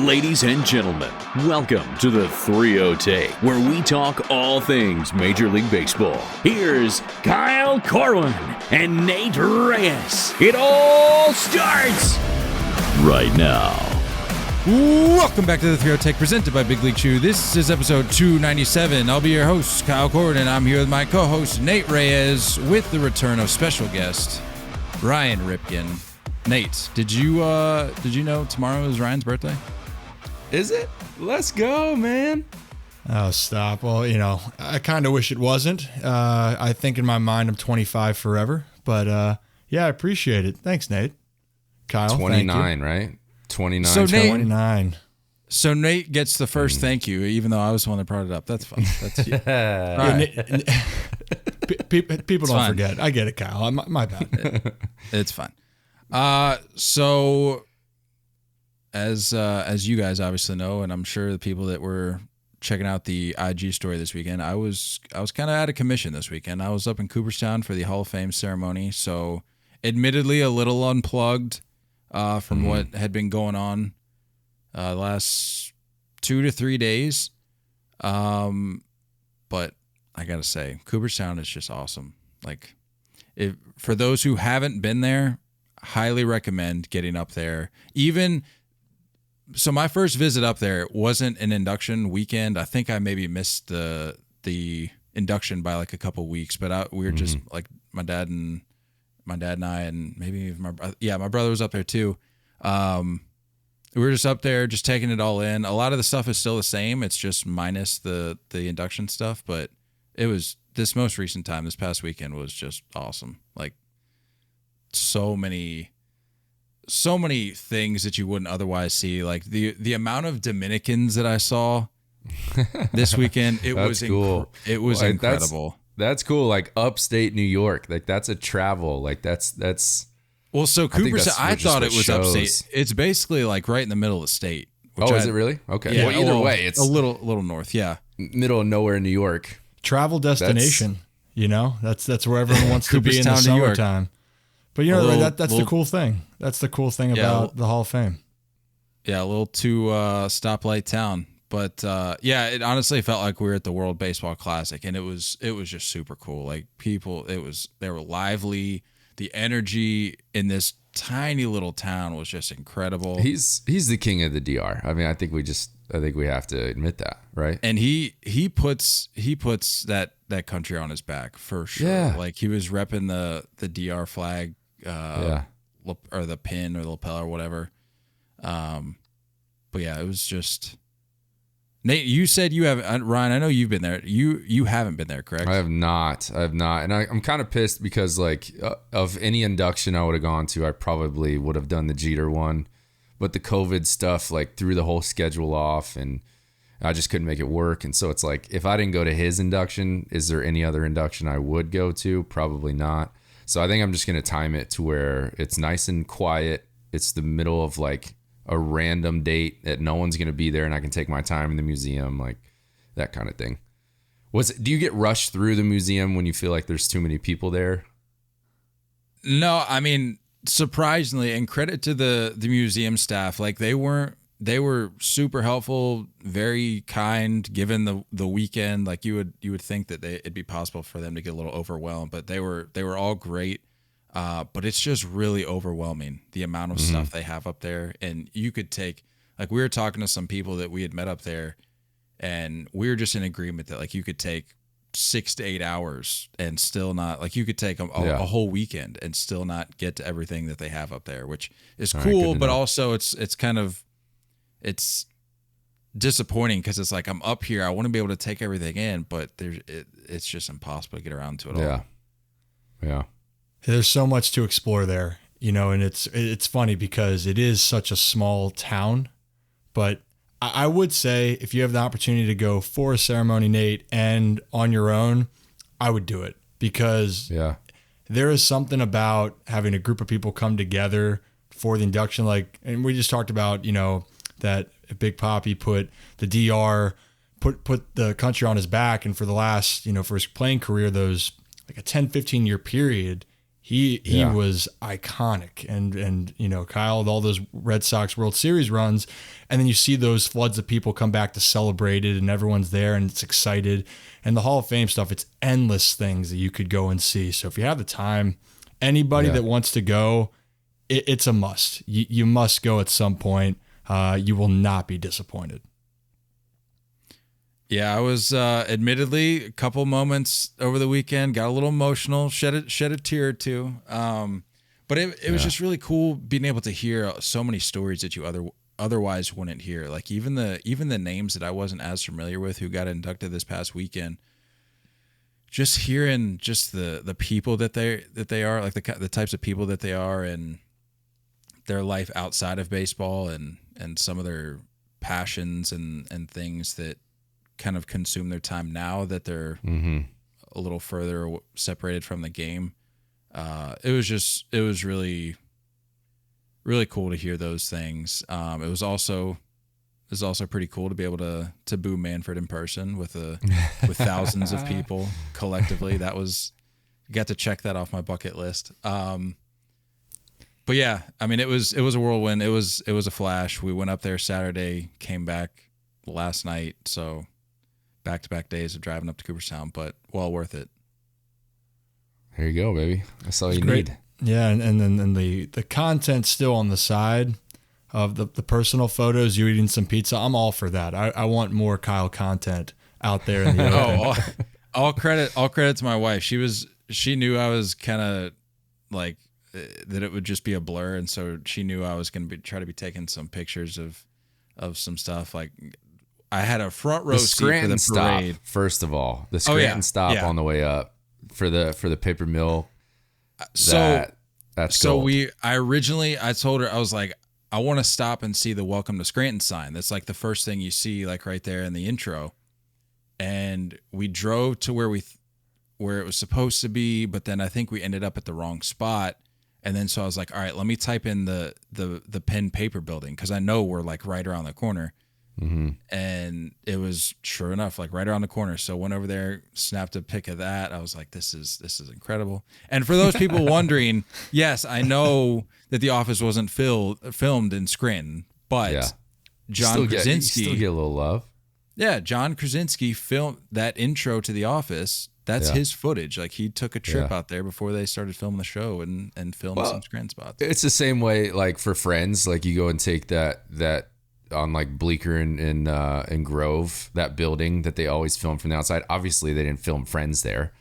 Ladies and gentlemen, welcome to the 3-0 Take, where we talk all things Major League Baseball. Here's Kyle Corwin and Nate Reyes. It all starts right now. Welcome back to the 3-0 Take, presented by Big League Chew. This is episode 297. I'll be your host, Kyle Corwin, and I'm here with my co-host, Nate Reyes, with the return of special guest, Ryan Ripken. Nate, did you know tomorrow is Ryan's birthday? Is it? Let's go, man. Oh, stop. Well, I kind of wish it wasn't. I think in my mind I'm 25 forever. But, yeah, I appreciate it. Thanks, Nate. Kyle, 29, right? 29. So Nate, 29. So Nate gets the first thank you, even though I was the one that brought it up. That's fine. That's you. Right. People don't fine. forget. I get it, Kyle. My bad. It's fine. So as you guys obviously know, and I'm sure the people that were checking out the IG story this weekend, I was kind of out of commission this weekend. I was up in Cooperstown for the Hall of Fame ceremony, so admittedly a little unplugged from what had been going on the last 2 to 3 days. But I gotta say, Cooperstown is just awesome. Like, for those who haven't been there, highly recommend getting up there. So my first visit up there wasn't an induction weekend. I think I maybe missed the induction by like a couple weeks, but we were just like my dad and I, and maybe my brother was up there too. We were just up there, just taking it all in. A lot of the stuff is still the same. It's just minus the induction stuff, but it was this most recent time, this past weekend was just awesome. Like so many things that you wouldn't otherwise see. Like the amount of Dominicans that I saw this weekend, it was cool. It was incredible. That's cool. Like upstate New York, like that's a travel. Like that's. Well, so Cooperstown, I thought it was upstate. It's basically like right in the middle of the state. Is it really? Okay. Yeah, well, either way, it's a little north. Yeah, middle of nowhere, New York. Travel destination. That's where everyone wants to be in the Cooperstown, New York. summertime. But that's the cool thing. That's the cool thing about the Hall of Fame. Yeah, a little too stoplight town. But it honestly felt like we were at the World Baseball Classic, and it was just super cool. Like people, they were lively. The energy in this tiny little town was just incredible. He's the king of the DR. I mean, I think we have to admit that, right? And he puts that country on his back for sure. Yeah. Like he was repping the DR flag, or the pin or the lapel or whatever. But yeah, it was just. Nate, you said you haven't. Ryan, I know you've been there. You haven't been there, correct? I have not, and I'm kind of pissed because like of any induction I would have gone to, I probably would have done the Jeter one, but the COVID stuff like threw the whole schedule off, and I just couldn't make it work. And so it's like, if I didn't go to his induction, is there any other induction I would go to? Probably not. So I think I'm just gonna time it to where it's nice and quiet. It's the middle of like a random date that no one's going to be there, and I can take my time in the museum, like that kind of thing. Do you get rushed through the museum when you feel like there's too many people there? No, I mean, surprisingly, and credit to the museum staff, like they were super helpful, very kind, given the weekend. Like you would think that it'd be possible for them to get a little overwhelmed, but they were all great. But it's just really overwhelming, the amount of stuff they have up there. And you could take, like, we were talking to some people that we had met up there, and we were just in agreement that, like, you could take 6 to 8 hours and still not, like, you could take a whole weekend and still not get to everything that they have up there, which is cool, but also it's disappointing because it's like, I'm up here, I want to be able to take everything in, but it's just impossible to get around to it all. Yeah. There's so much to explore there, and it's funny because it is such a small town, but I would say if you have the opportunity to go for a ceremony, Nate, and on your own, I would do it because there is something about having a group of people come together for the induction. Like, and we just talked about, that Big Papi put the DR, put the country on his back. And for the last, for his playing career, those like a 10, 15 year period, He was iconic. And Kyle, with all those Red Sox World Series runs, and then you see those floods of people come back to celebrate it, and everyone's there and it's excited. And the Hall of Fame stuff, it's endless things that you could go and see. So if you have the time, anybody that wants to go, it's a must. You must go at some point. You will not be disappointed. Yeah, I was admittedly a couple moments over the weekend, got a little emotional, shed a tear or two. But it was just really cool being able to hear so many stories that you otherwise wouldn't hear. Like even the names that I wasn't as familiar with who got inducted this past weekend. Just hearing just the people that they are, like the types of people that they are, and their life outside of baseball, and some of their passions and things that kind of consume their time now that they're a little further separated from the game. It was really, really cool to hear those things. It was also pretty cool to be able to boo Manfred in person with thousands of people collectively. Got to check that off my bucket list. But yeah, I mean, it was a whirlwind. It was a flash. We went up there Saturday, came back last night. So back-to-back days of driving up to Cooperstown, but well worth it. There you go, baby. That's all you need. Yeah, and then the content still on the side of the personal photos, you eating some pizza. I'm all for that. I want more Kyle content out there in the open. all credit to my wife. She knew I was kind of like that it would just be a blur, and so she knew I was going to try to be taking some pictures of some stuff. Like I had a front row seat for the parade. Stop, first of all, the Scranton stop on the way up for the paper mill. That's gold. I told her, I was like, I want to stop and see the Welcome to Scranton sign. That's like the first thing you see, like right there in the intro. And we drove to where it was supposed to be, but then I think we ended up at the wrong spot. And then so I was like, all right, let me type in the pen paper building, because I know we're like right around the corner. Mm-hmm. And it was sure enough, like right around the corner. So went over there, snapped a pic of that. I was like, this is incredible. And for those people wondering, yes, I know that The Office wasn't filmed in Scranton, but John Krasinski still get a little love. Yeah, John Krasinski filmed that intro to The Office. That's his footage. Like he took a trip out there before they started filming the show and filmed some Scranton spots. It's the same way, like for Friends, like you go and take that on like Bleecker and Grove, that building that they always film from the outside. Obviously, they didn't film Friends there.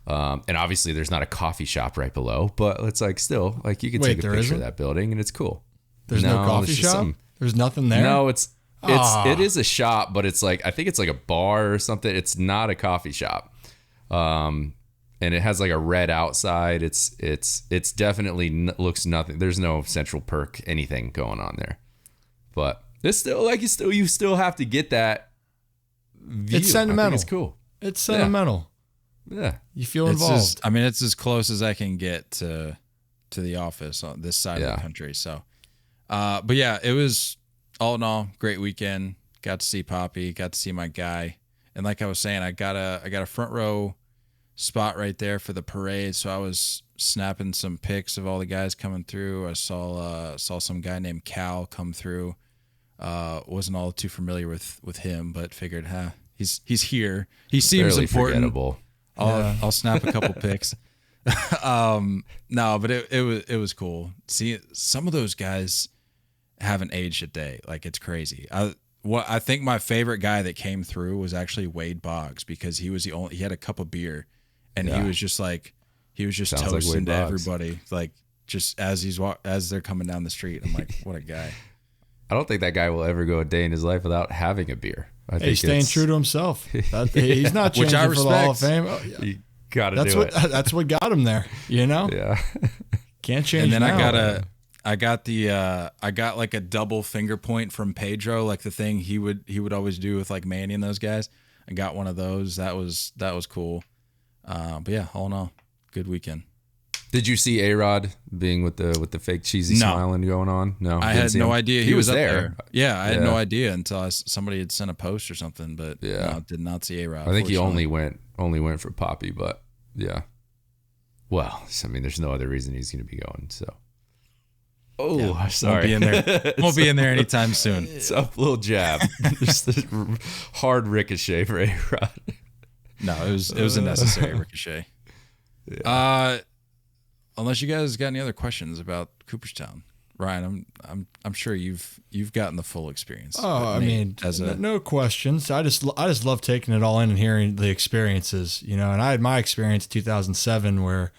And obviously, there's not a coffee shop right below, but it's like still, like you can take a picture of that building and it's cool. There's no coffee shop? There's nothing there? No, it is a shop, but it's like, I think it's like a bar or something. It's not a coffee shop. And it has like a red outside. It's definitely looks nothing. There's no Central Perk anything going on there, but it's still like you still have to get that view. It's sentimental. It's cool. It's sentimental. Yeah. You feel involved. It's as close as I can get to The Office on this side of the country. So, but yeah, it was all in all great weekend. Got to see Poppy. Got to see my guy. And like I was saying, I got a front row spot right there for the parade. So I was snapping some pics of all the guys coming through. I saw some guy named Cal come through. Wasn't all too familiar with him, but figured, he's here. He seems fairly important. Forgettable. I'll snap a couple pics. No, but it was cool. See, some of those guys haven't aged a day. Like it's crazy. I think my favorite guy that came through was actually Wade Boggs, because he had a cup of beer, and he was just Sounds toasting like to everybody, like just as they're coming down the street. I'm like, what a guy. I don't think that guy will ever go a day in his life without having a beer. He's staying true to himself. He's not changing Which I for the Hall of Fame. You gotta do it. That's what got him there. You know. Yeah. Can't change. And then now. I got like a double finger point from Pedro, like the thing he would always do with like Manny and those guys. I got one of those. That was cool. But yeah, all in all, good weekend. Did you see A-Rod being with the fake cheesy smiling going on? No, I had no idea he was up there. Yeah, I had no idea until somebody had sent a post or something. But no, did not see A-Rod. I think he only went for Poppy, but yeah. Well, I mean, there's no other reason he's going to be going. So. Oh, Yeah, sorry. Won't be in there. Won't be in there anytime soon. It's a little jab. Just a hard ricochet for A-Rod. No, it was a necessary ricochet. Yeah. Unless you guys got any other questions about Cooperstown, Ryan, I'm sure you've gotten the full experience. Oh, I mean, no questions. I just love taking it all in and hearing the experiences, you know. And I had my experience in 2007 where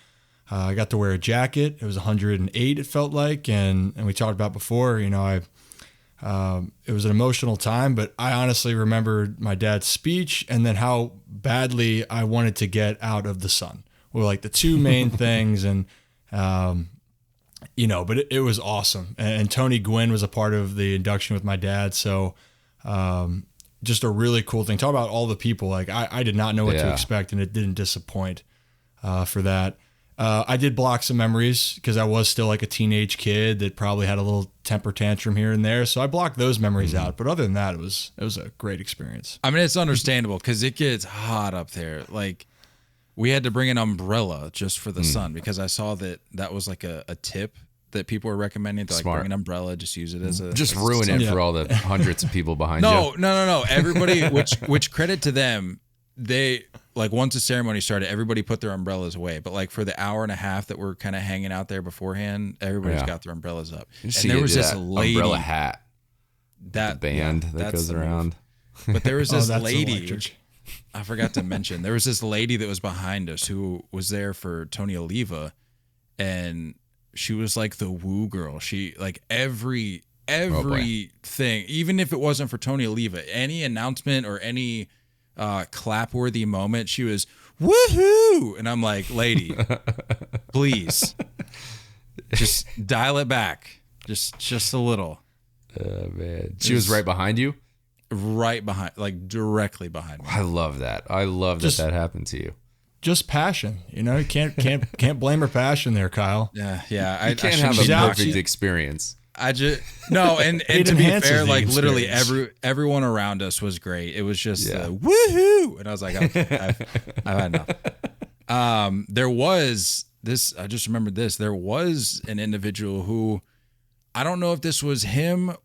I got to wear a jacket. It was 108, it felt like, and we talked about before, you know, it was an emotional time, but I honestly remembered my dad's speech and then how badly I wanted to get out of the sun were like the two main things. And, you know, but it was awesome. And Tony Gwynn was a part of the induction with my dad. So just a really cool thing. Talk about all the people. Like I did not know what to expect, and it didn't disappoint for that. I did block some memories because I was still like a teenage kid that probably had a little temper tantrum here and there. So I blocked those memories out. But other than that, it was a great experience. I mean, it's understandable because it gets hot up there. Like, we had to bring an umbrella just for the sun because I saw that was like a tip that people were recommending to like bring an umbrella, just use it as a just ruin it for all the hundreds of people behind you. No. Everybody, which credit to them, they like once the ceremony started, everybody put their umbrellas away. But like for the hour and a half that we're kind of hanging out there beforehand, everybody's got their umbrellas up. And there was this lady, umbrella hat, that band that goes around. But there was this lady. Electric. I forgot to mention, there was this lady that was behind us who was there for Tony Oliva, and she was like the woo girl. She like everything, even if it wasn't for Tony Oliva, any announcement or any clap-worthy moment, she was woohoo, and I'm like, lady, please, just dial it back, just a little. Man, she was right behind you. Right behind, like directly behind me. I love that. I love that happened to you. Just passion, you know. You can't blame her passion there, Kyle. Yeah. You can't have a perfect experience. And to be fair, like literally everyone around us was great. It was just woohoo, and I was like, okay, I've had enough. There was this. I just remembered this. There was an individual who, I don't know if this was him,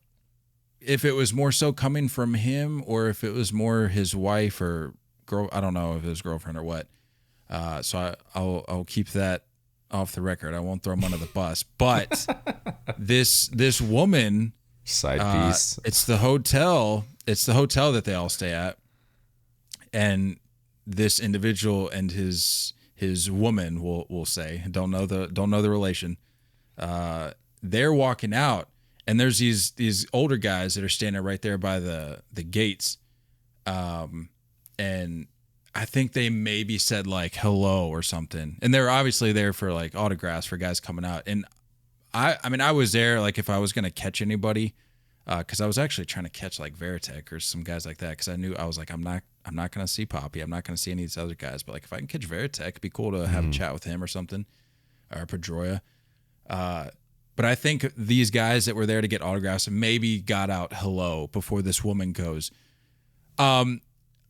if it was more so coming from him, or if it was more his wife or girl. I don't know if it was girlfriend or what. So I'll keep that off the record. I won't throw him under the bus. But this woman, side piece. It's the hotel that they all stay at, and this individual and his woman, we'll say, don't know the relation. They're walking out, and there's these older guys that are standing right there by the gates, and I think they maybe said like hello or something. And they're obviously there for like autographs for guys coming out. And I mean, I was there like if I was going to catch anybody, because I was actually trying to catch like Veritek or some guys like that, because I was like, I'm not going to see Poppy. I'm not going to see any of these other guys. But like if I can catch Veritek, it'd be cool to have a chat with him or something, or Pedroia. But I think these guys that were there to get autographs maybe got out hello before this woman goes,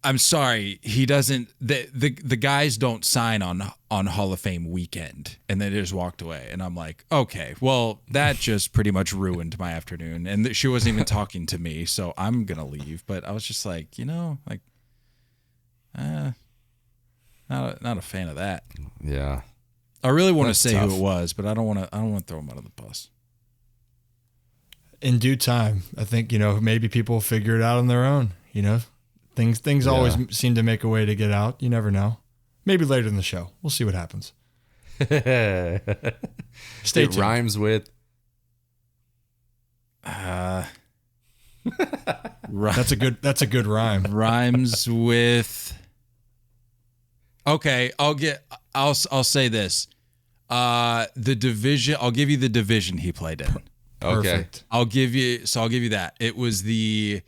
I'm sorry, he doesn't. The guys don't sign on Hall of Fame weekend, and they just walked away. And I'm like, okay, well, that just pretty much ruined my afternoon. And she wasn't even talking to me, so I'm gonna leave. But I was just like, like, not a fan of that. Yeah, I really want to say tough. Who it was, but I don't want to throw him under the bus. In due time, I think maybe people will figure it out on their own. Things always seem to make a way to get out. You never know. Maybe later in the show. We'll see what happens. Stay tuned. It rhymes with. That's a good rhyme. Rhymes with. Okay, I'll say this. The division. I'll give you the division he played in. Okay. Perfect. I'll give you that. It was the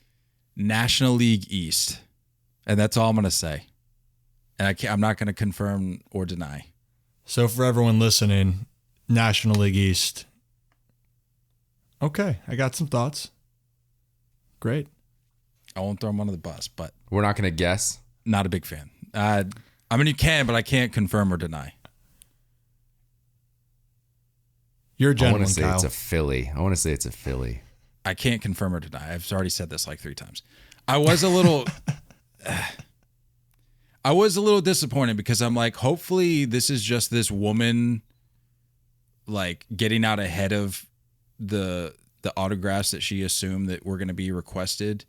National League East, and that's all I'm going to say. And I'm not going to confirm or deny. So for everyone listening, National League East. Okay, I got some thoughts. Great. I won't throw him under the bus, but we're not going to guess. Not a big fan. I mean, you can, but I can't confirm or deny. You're a I want gentleman, to say Kyle. it's a Philly. I can't confirm or deny. I've already said this like 3 times. I was a little disappointed because I'm like, hopefully this is just this woman like getting out ahead of the autographs that she assumed that were going to be requested.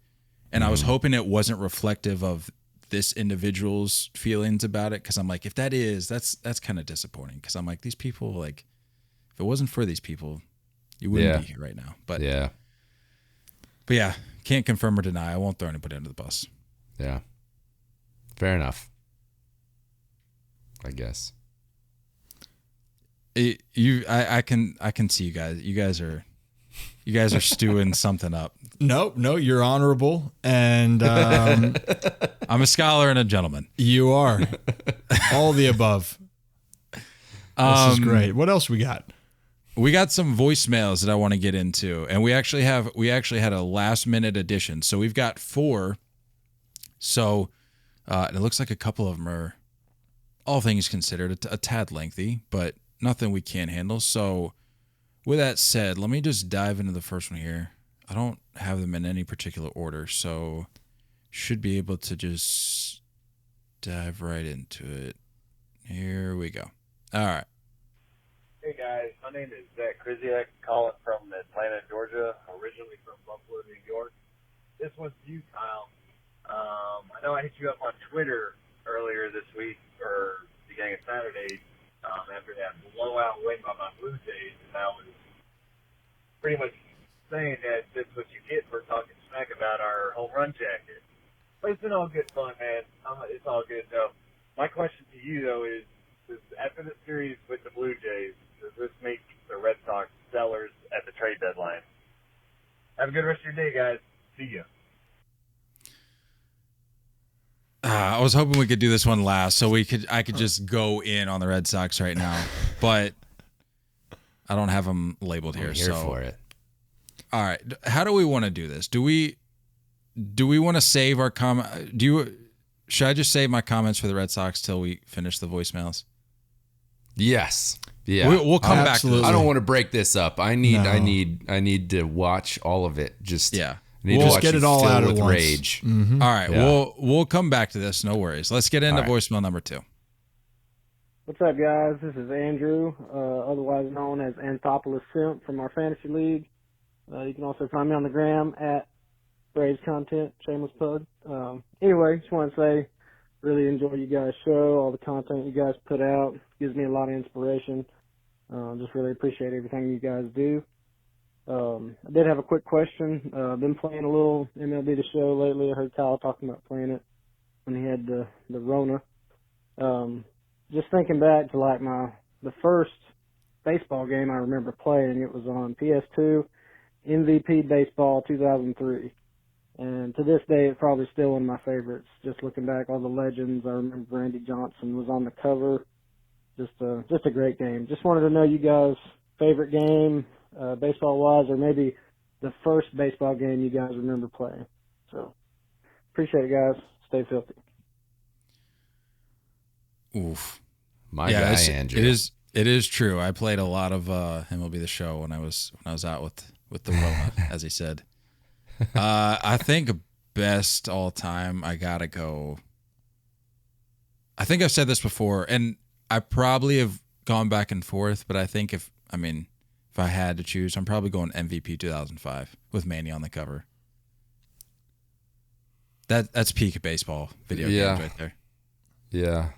And I was hoping it wasn't reflective of this individual's feelings about it. Cause I'm like, if that is, that's kind of disappointing. Cause I'm like, these people, like, if it wasn't for these people, you wouldn't be here right now. But yeah, can't confirm or deny. I won't throw anybody under the bus. Yeah. Fair enough. I guess. I can see you guys. You guys are stewing something up. No, you're honorable, and I'm a scholar and a gentleman. you are all the above. This is great. What else we got? We got some voicemails that I want to get into, and we actually had a last minute addition. So we've got 4. So and it looks like a couple of them are, all things considered, a tad lengthy, but nothing we can't handle. So with that said, let me just dive into the first one here. I don't have them in any particular order, so should be able to just dive right into it. Here we go. All right. Hey guys, my name is Zach Kriziak, calling from Atlanta, Georgia, originally from Buffalo, New York. This one's you, Kyle. I know I hit you up on Twitter earlier this week, or beginning of Saturday, after that blowout win by my Blue Jays, and I was pretty much saying that that's what you get for talking smack about our home run jacket. But it's been all good fun, man. It's all good, though. My question to you, though, is after the series with the Blue Jays, does this make the Red Sox sellers at the trade deadline? Have a good rest of your day, guys. See ya. I was hoping we could do this one last, so I could just go in on the Red Sox right now, but I don't have them labeled here. I'm here for it. All right, how do we want to do this? Do we want to save our comment? Should I just save my comments for the Red Sox till we finish the voicemails? Yes. Yeah. We'll come back to this. I don't want to break this up. I need to watch all of it. Just We'll just get it all out at once. Rage. Mm-hmm. All right, we'll come back to this. No worries. Let's get into voicemail number 2. What's up, guys? This is Andrew, otherwise known as Anthopoulos Simp from our fantasy league. You can also find me on the gram at Braves Content, shameless plug. Anyway, just want to say, really enjoy you guys' show, all the content you guys put out. Gives me a lot of inspiration. Just really appreciate everything you guys do. I did have a quick question. Been playing a little MLB The Show lately. I heard Kyle talking about playing it when he had the Rona. Just thinking back to like the first baseball game I remember playing, it was on PS2, MVP Baseball 2003. And to this day, it's probably still one of my favorites. Just looking back, all the legends. I remember Randy Johnson was on the cover. Just a great game. Just wanted to know you guys' favorite game, baseball-wise, or maybe the first baseball game you guys remember playing. So, appreciate it, guys. Stay filthy. Oof. My guy, Andrew. It is true. I played a lot of MLB The Show when I was out with the Rona, as he said. I think best all time, I gotta go. I think I've said this before, and I probably have gone back and forth, but I think if I had to choose, I'm probably going MVP 2005 with Manny on the cover. That's peak baseball video games right there. Yeah.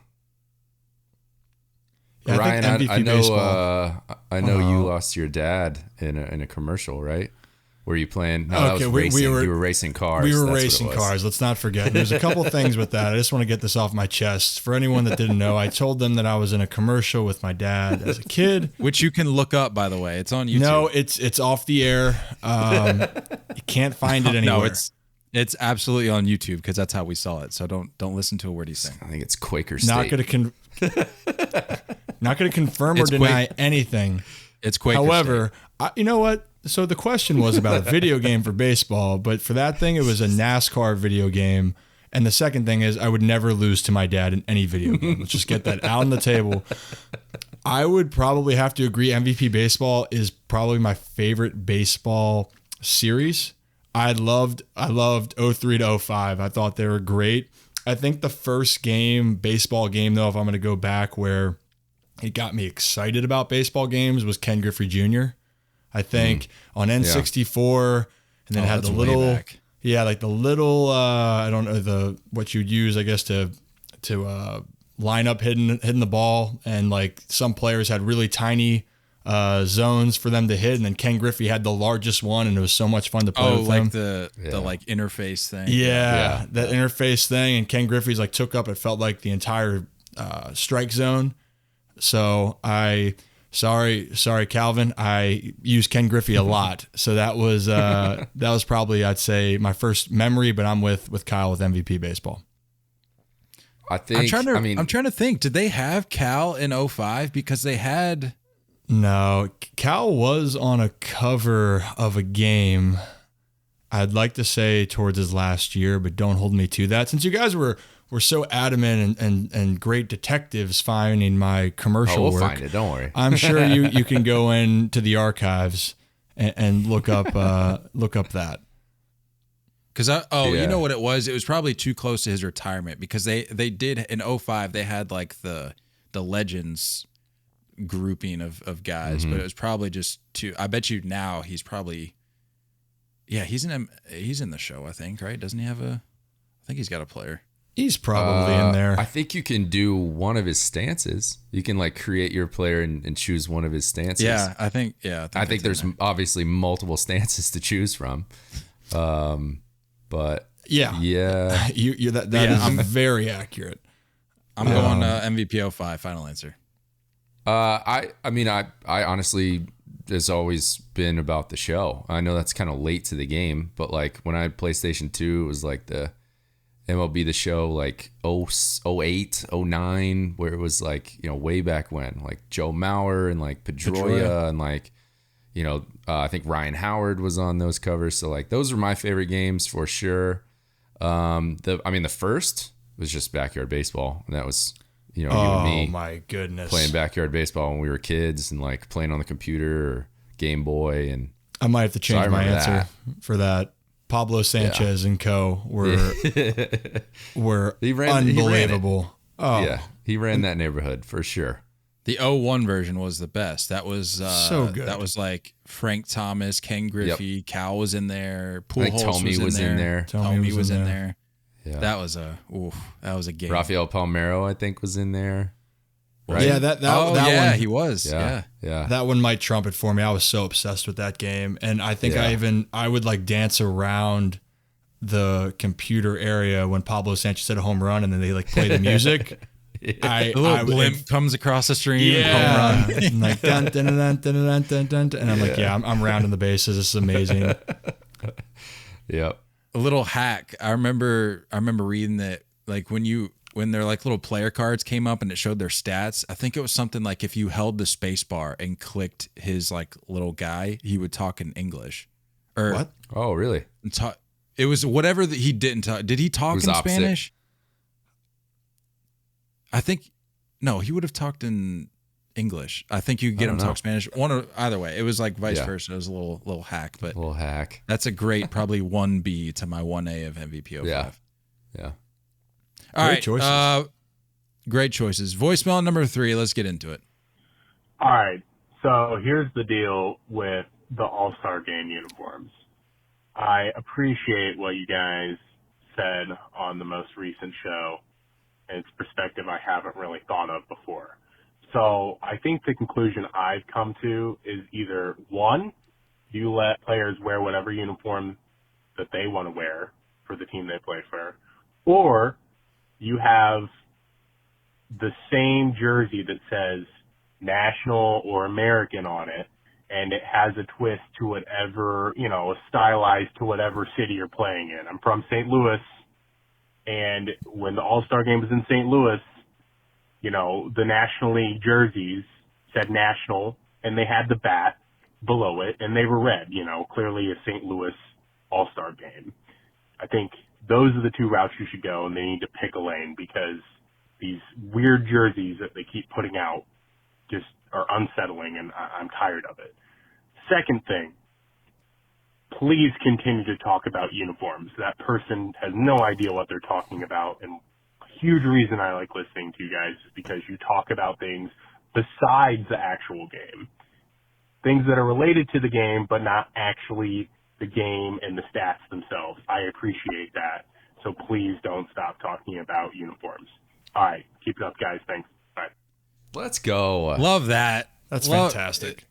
Yeah, Ryan, I know Wow. you lost your dad in a commercial, right? Were you playing? No, that was racing. You were racing cars. We were That's racing what it was. cars. Let's not forget. There's a couple things with that. I just want to get this off my chest. For anyone that didn't know, I told them that I was in a commercial with my dad as a kid. Which you can look up, by the way. It's on YouTube. No, it's off the air. You can't find it anywhere. No, it's absolutely on YouTube because that's how we saw it. So don't listen to a word he's saying. I think it's Quaker State. Not going to confirm or deny anything. It's Quaker However, you know what? So the question was about a video game for baseball, but for that thing, it was a NASCAR video game. And the second thing is I would never lose to my dad in any video game. Let's just get that out on the table. I would probably have to agree. MVP Baseball is probably my favorite baseball series. I loved 03 to 05. I thought they were great. I think the first baseball game, though, if I'm going to go back where it got me excited about baseball games, was Ken Griffey Jr. I think on N64, and then it had the little, like the little, I don't know what you'd use, I guess, to line up hitting the ball, and like some players had really tiny zones for them to hit, and then Ken Griffey had the largest one, and it was so much fun to play with him. The like interface thing. That interface thing, and Ken Griffey's like took up, it felt like the entire strike zone. So sorry Calvin, I use Ken Griffey a lot. So that was probably, I'd say, my first memory, but I'm with Kyle with MVP Baseball. I think I'm trying to think. Did they have Cal in 05? Because they had. No, Cal was on a cover of a game. I'd like to say towards his last year, but don't hold me to that. Since you guys were so adamant and great detectives finding my commercial we'll work, find it. Don't worry. I'm sure you can go into the archives and look up that. Because you know what it was? It was probably too close to his retirement, because they did in 05, they had like the legends grouping of guys, but it was probably just too. I bet you now he's probably, he's in the show, I think, right? Doesn't he have I think he's got a player. He's probably in there. I think you can do one of his stances. You can like create your player and choose one of his stances. Yeah, I think there's obviously multiple stances to choose from. But yeah, that is very accurate. I'm going MVP 05, final answer. I honestly, has always been about the show. I know that's kind of late to the game, but like when I had PlayStation 2, it was like the MLB The Show, like 08, 09, where it was like, way back when, like Joe Mauer and like Pedroia and like, I think Ryan Howard was on those covers. So like those were my favorite games for sure. The first was just backyard baseball, and that was, you and me. Oh my goodness. Playing backyard baseball when we were kids, and like playing on the computer or Game Boy. And I might have to change my answer for that. Pablo Sanchez and co were unbelievable. He ran that neighborhood for sure. The 01 version was the best. That was so good. That was like Frank Thomas, Ken Griffey, Cal was in there, Tommy was in there. Tommy was in there. Yeah. That was a game. Rafael Palmeiro, I think, was in there. Right? Yeah, that one, he was. Yeah. That one might trump it for me. I was so obsessed with that game, and I think I would like dance around the computer area when Pablo Sanchez hit a home run, and then they like play the music. A little blimp comes across the stream. Home run. And like dun, dun, dun, dun, dun, dun, dun, dun, and I'm like, I'm rounding the bases. This is amazing. Yep. A little hack. I remember reading that, like when their like little player cards came up and it showed their stats, I think it was something like if you held the space bar and clicked his like little guy, he would talk in English. Or what? Oh, really? It was whatever that he didn't talk. Did he talk in opposite. Spanish? I think no, he would have talked in English. I think you could get him to talk Spanish. Either way, it was like vice versa. It was a little hack, but That's a great probably 1B to my 1A of MVP 05. Yeah. All right. Choices. Great choices. Voicemail number 3. Let's get into it. All right. So here's the deal with the All-Star Game uniforms. I appreciate what you guys said on the most recent show. It's perspective I haven't really thought of before. So I think the conclusion I've come to is either, one, you let players wear whatever uniform that they want to wear for the team they play for, or you have the same jersey that says national or American on it, and it has a twist to whatever, stylized to whatever city you're playing in. I'm from St. Louis, and when the All-Star Game was in St. Louis, the National League jerseys said national, and they had the bat below it, and they were red, clearly a St. Louis All-Star Game. I think those are the two routes you should go, and they need to pick a lane, because these weird jerseys that they keep putting out just are unsettling, and I'm tired of it. Second thing, please continue to talk about uniforms. That person has no idea what they're talking about, and a huge reason I like listening to you guys is because you talk about things besides the actual game. Things that are related to the game, but not actually the game and the stats themselves. I appreciate that. So please don't stop talking about uniforms. All right. Keep it up, guys. Thanks. Bye. Let's go. Love that. That's fantastic.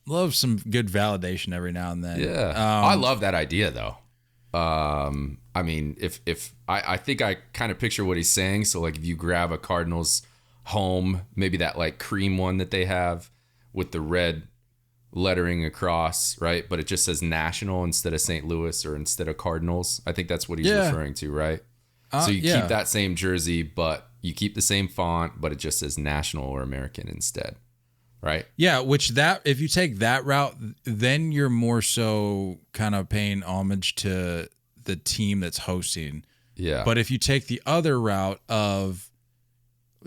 Love some good validation every now and then. Yeah. I love that idea, though. I mean, if I think I kind of picture what he's saying. So, like, if you grab a Cardinals home, maybe that, like, cream one that they have with the red lettering across, right? But it just says National instead of St. Louis or instead of Cardinals. I think that's what he's referring to, right? So you keep that same jersey, but you keep the same font, but it just says National or American instead, right? Yeah, which that, if you take that route, then you're more so kind of paying homage to the team that's hosting. Yeah. But if you take the other route of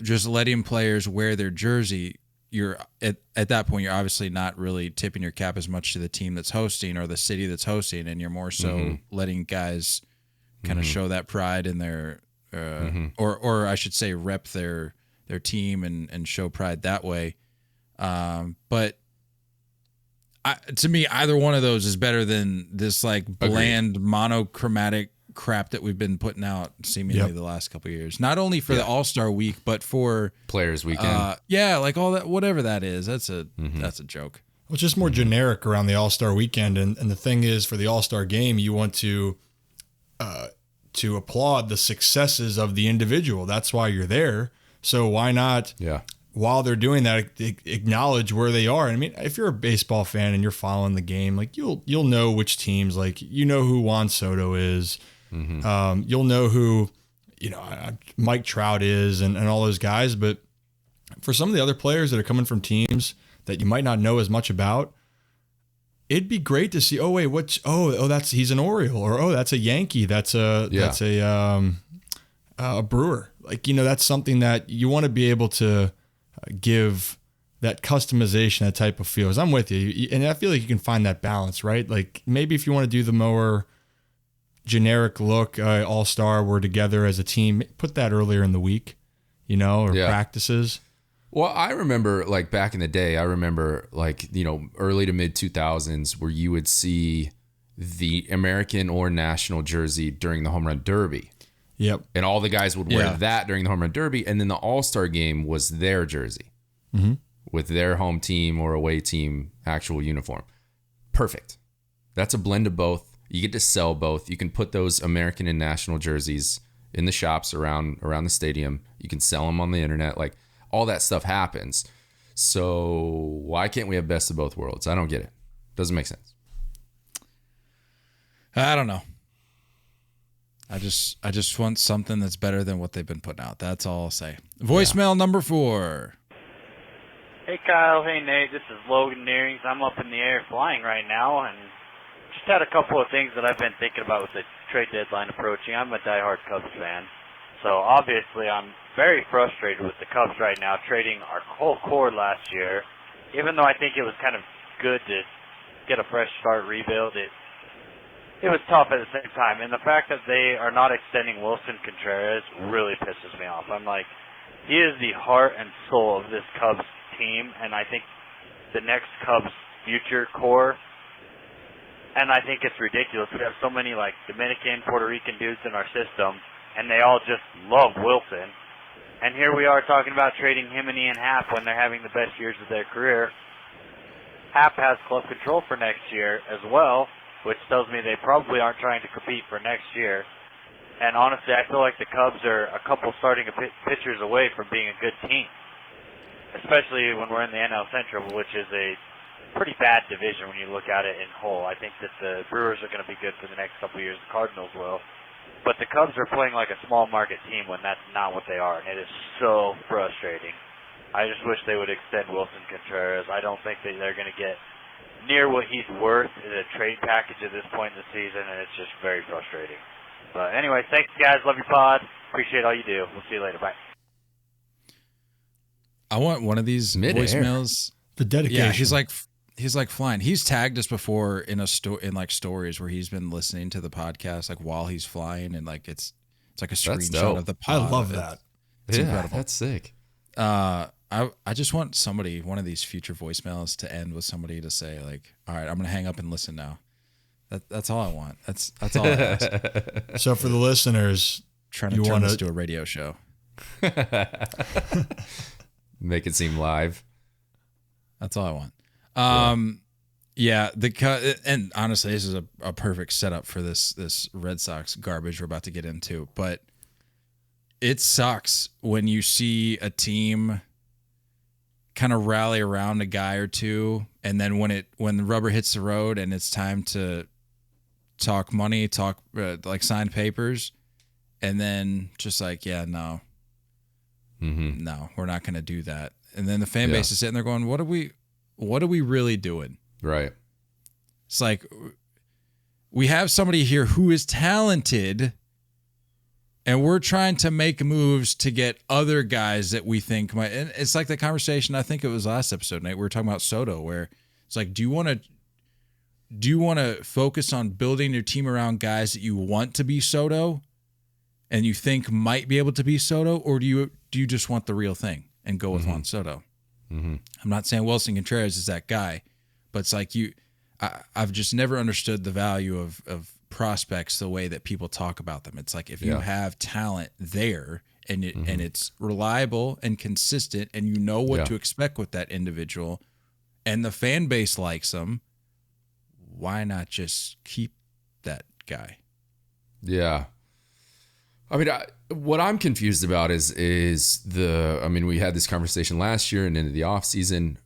just letting players wear their jersey, you're at that point, you're obviously not really tipping your cap as much to the team that's hosting or the city that's hosting, and you're more so letting guys kind of show that pride in their, or I should say, rep their team and show pride that way. But to me, either one of those is better than this like bland monochromatic crap that we've been putting out seemingly the last couple of years. Not only for the All-Star week, but for Players Weekend. like all that, whatever that is. That's a joke. Well, it's just more generic around the All-Star weekend. And the thing is, for the All-Star game, you want to applaud the successes of the individual. That's why you're there. So why not, while they're doing that, acknowledge where they are? I mean, if you're a baseball fan and you're following the game, like you'll know which teams, like, you know who Juan Soto is. You'll know who, Mike Trout is and all those guys. But for some of the other players that are coming from teams that you might not know as much about, it'd be great to see, he's an Oriole, or that's a Yankee. That's a Brewer. Like, that's something that you want to be able to give that customization, that type of feel. 'Cause I'm with you. And I feel like you can find that balance, right? Like maybe if you want to do the more generic look, All-Star, we're together as a team, put that earlier in the week, or practices. Well, I remember like back in the day, early to mid 2000s where you would see the American or national jersey during the home run derby. Yep. And all the guys would wear that during the home run derby. And then the All-Star game was their jersey with their home team or away team actual uniform. Perfect. That's a blend of both. You get to sell both. You can put those American and national jerseys in the shops around the stadium. You can sell them on the internet. Like, all that stuff happens. So why can't we have best of both worlds? I don't get it. Doesn't make sense. I don't know. I just want something that's better than what they've been putting out. That's all I'll say. Voicemail number 4. Hey, Kyle. Hey, Nate. This is Logan Nearings. I'm up in the air flying right now, and just had a couple of things that I've been thinking about with the trade deadline approaching. I'm a diehard Cubs fan, so obviously I'm very frustrated with the Cubs right now trading our whole core last year. Even though I think it was kind of good to get a fresh start, rebuild, it was tough at the same time. And the fact that they are not extending Wilson Contreras really pisses me off. I'm like, he is the heart and soul of this Cubs team, and I think the next Cubs future core. And I think it's ridiculous. We have so many like Dominican, Puerto Rican dudes in our system, and they all just love Wilson. And here we are talking about trading him and Ian Happ when they're having the best years of their career. Happ has club control for next year as well, which tells me they probably aren't trying to compete for next year. And honestly, I feel like the Cubs are a couple starting pitchers away from being a good team, especially when we're in the NL Central, which is a pretty bad division when you look at it in whole. I think that the Brewers are going to be good for the next couple of years. The Cardinals will. But the Cubs are playing like a small market team when that's not what they are, and it is so frustrating. I just wish they would extend Wilson Contreras. I don't think that they're going to get near what he's worth in a trade package at this point in the season, and it's just very frustrating. But anyway, thanks, guys. Love your pod. Appreciate all you do. We'll see you later. Bye. I want one of these Mid-air. voicemails. The dedication. Yeah, he's like flying. He's tagged us before in in like stories where he's been listening to the podcast like while he's flying, and like it's like a That's screenshot dope. of the I pod. love that. It's Yeah, incredible. that's sick. I just want one of these future voicemails to end with somebody to say like, all right, I'm gonna hang up and listen now. That's all I want. That's all I ask. So for the listeners, Trying to You turn wanna- this to a radio show. Make it seem live. That's all I want. Yeah, and honestly, this is a perfect setup for this Red Sox garbage we're about to get into. But it sucks when you see a team kind of rally around a guy or two, and then when the rubber hits the road and it's time to talk money, like sign papers, and then just like, yeah, no, no, we're not going to do that. And then the fan base is sitting there going, what are we really doing? Right. It's like we have somebody here who is talented, and we're trying to make moves to get other guys that we think might. And it's like the conversation, I think it was last episode, Nate, we were talking about Soto, where it's like, do you want to focus on building your team around guys that you want to be Soto and you think might be able to be Soto, or do you just want the real thing and go with Juan Soto? I'm not saying Wilson Contreras is that guy, but it's like I've just never understood the value of prospects the way that people talk about them. It's like if you have talent there and it's reliable and consistent and you know what to expect with that individual and the fan base likes them, why not just keep that guy? Yeah. I mean, what I'm confused about is we had this conversation last year and into the offseason,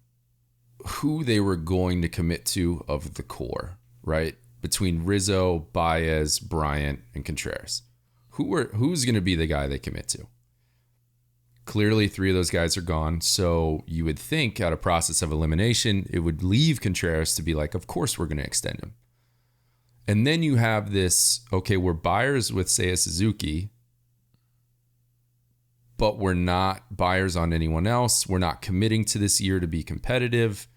who they were going to commit to of the core, right? Between Rizzo, Baez, Bryant, and Contreras. Who's going to be the guy they commit to? Clearly, 3 of those guys are gone. So you would think out of process of elimination, it would leave Contreras to be like, of course we're going to extend him. And then you have this, okay, we're buyers with Seiya Suzuki, but we're not buyers on anyone else. We're not committing to this year to be competitive.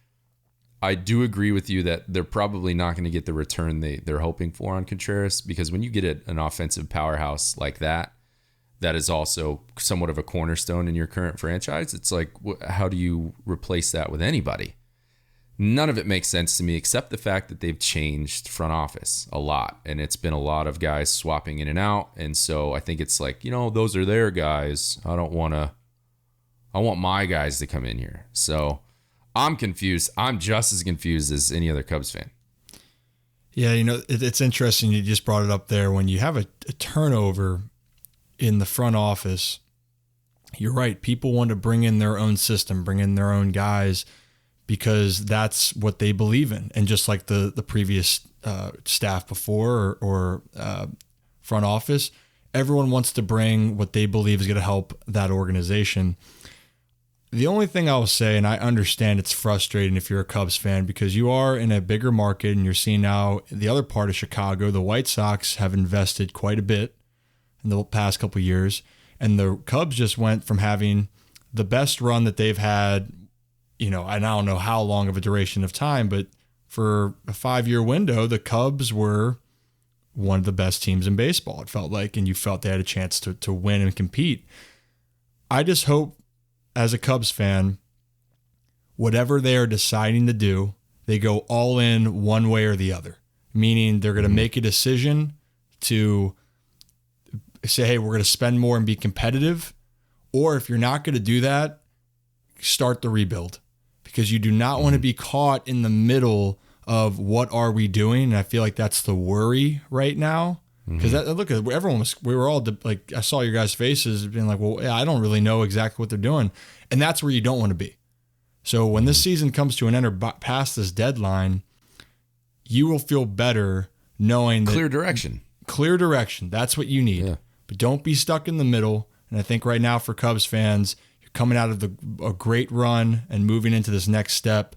I do agree with you that they're probably not going to get the return they're hoping for on Contreras, because when you get an offensive powerhouse like that is also somewhat of a cornerstone in your current franchise, it's like, how do you replace that with anybody? None of it makes sense to me, except the fact that they've changed front office a lot. And it's been a lot of guys swapping in and out. And so I think it's like, those are their guys. I want my guys to come in here. So I'm confused. I'm just as confused as any other Cubs fan. Yeah, it's interesting you just brought it up there. When you have a turnover in the front office, you're right. People want to bring in their own system, bring in their own guys, because that's what they believe in. And just like the previous staff before or front office, everyone wants to bring what they believe is going to help that organization. The only thing I'll say, and I understand it's frustrating if you're a Cubs fan, because you are in a bigger market and you're seeing now the other part of Chicago, the White Sox have invested quite a bit in the past couple of years. And the Cubs just went from having the best run that they've had, and I don't know how long of a duration of time, but for a 5-year window, the Cubs were one of the best teams in baseball, it felt like, and you felt they had a chance to win and compete. I just hope, as a Cubs fan, whatever they are deciding to do, they go all in one way or the other, meaning they're going to make a decision to say, hey, we're going to spend more and be competitive. Or if you're not going to do that, start the rebuild, because you do not want to be caught in the middle of what are we doing. And I feel like that's the worry right now. Because look, we were all like, I saw your guys' faces being like, well, yeah, I don't really know exactly what they're doing. And that's where you don't want to be. So when this season comes to an end or past this deadline, you will feel better knowing that Clear direction. That's what you need. Yeah. But don't be stuck in the middle. And I think right now for Cubs fans, you're coming out of a great run and moving into this next step.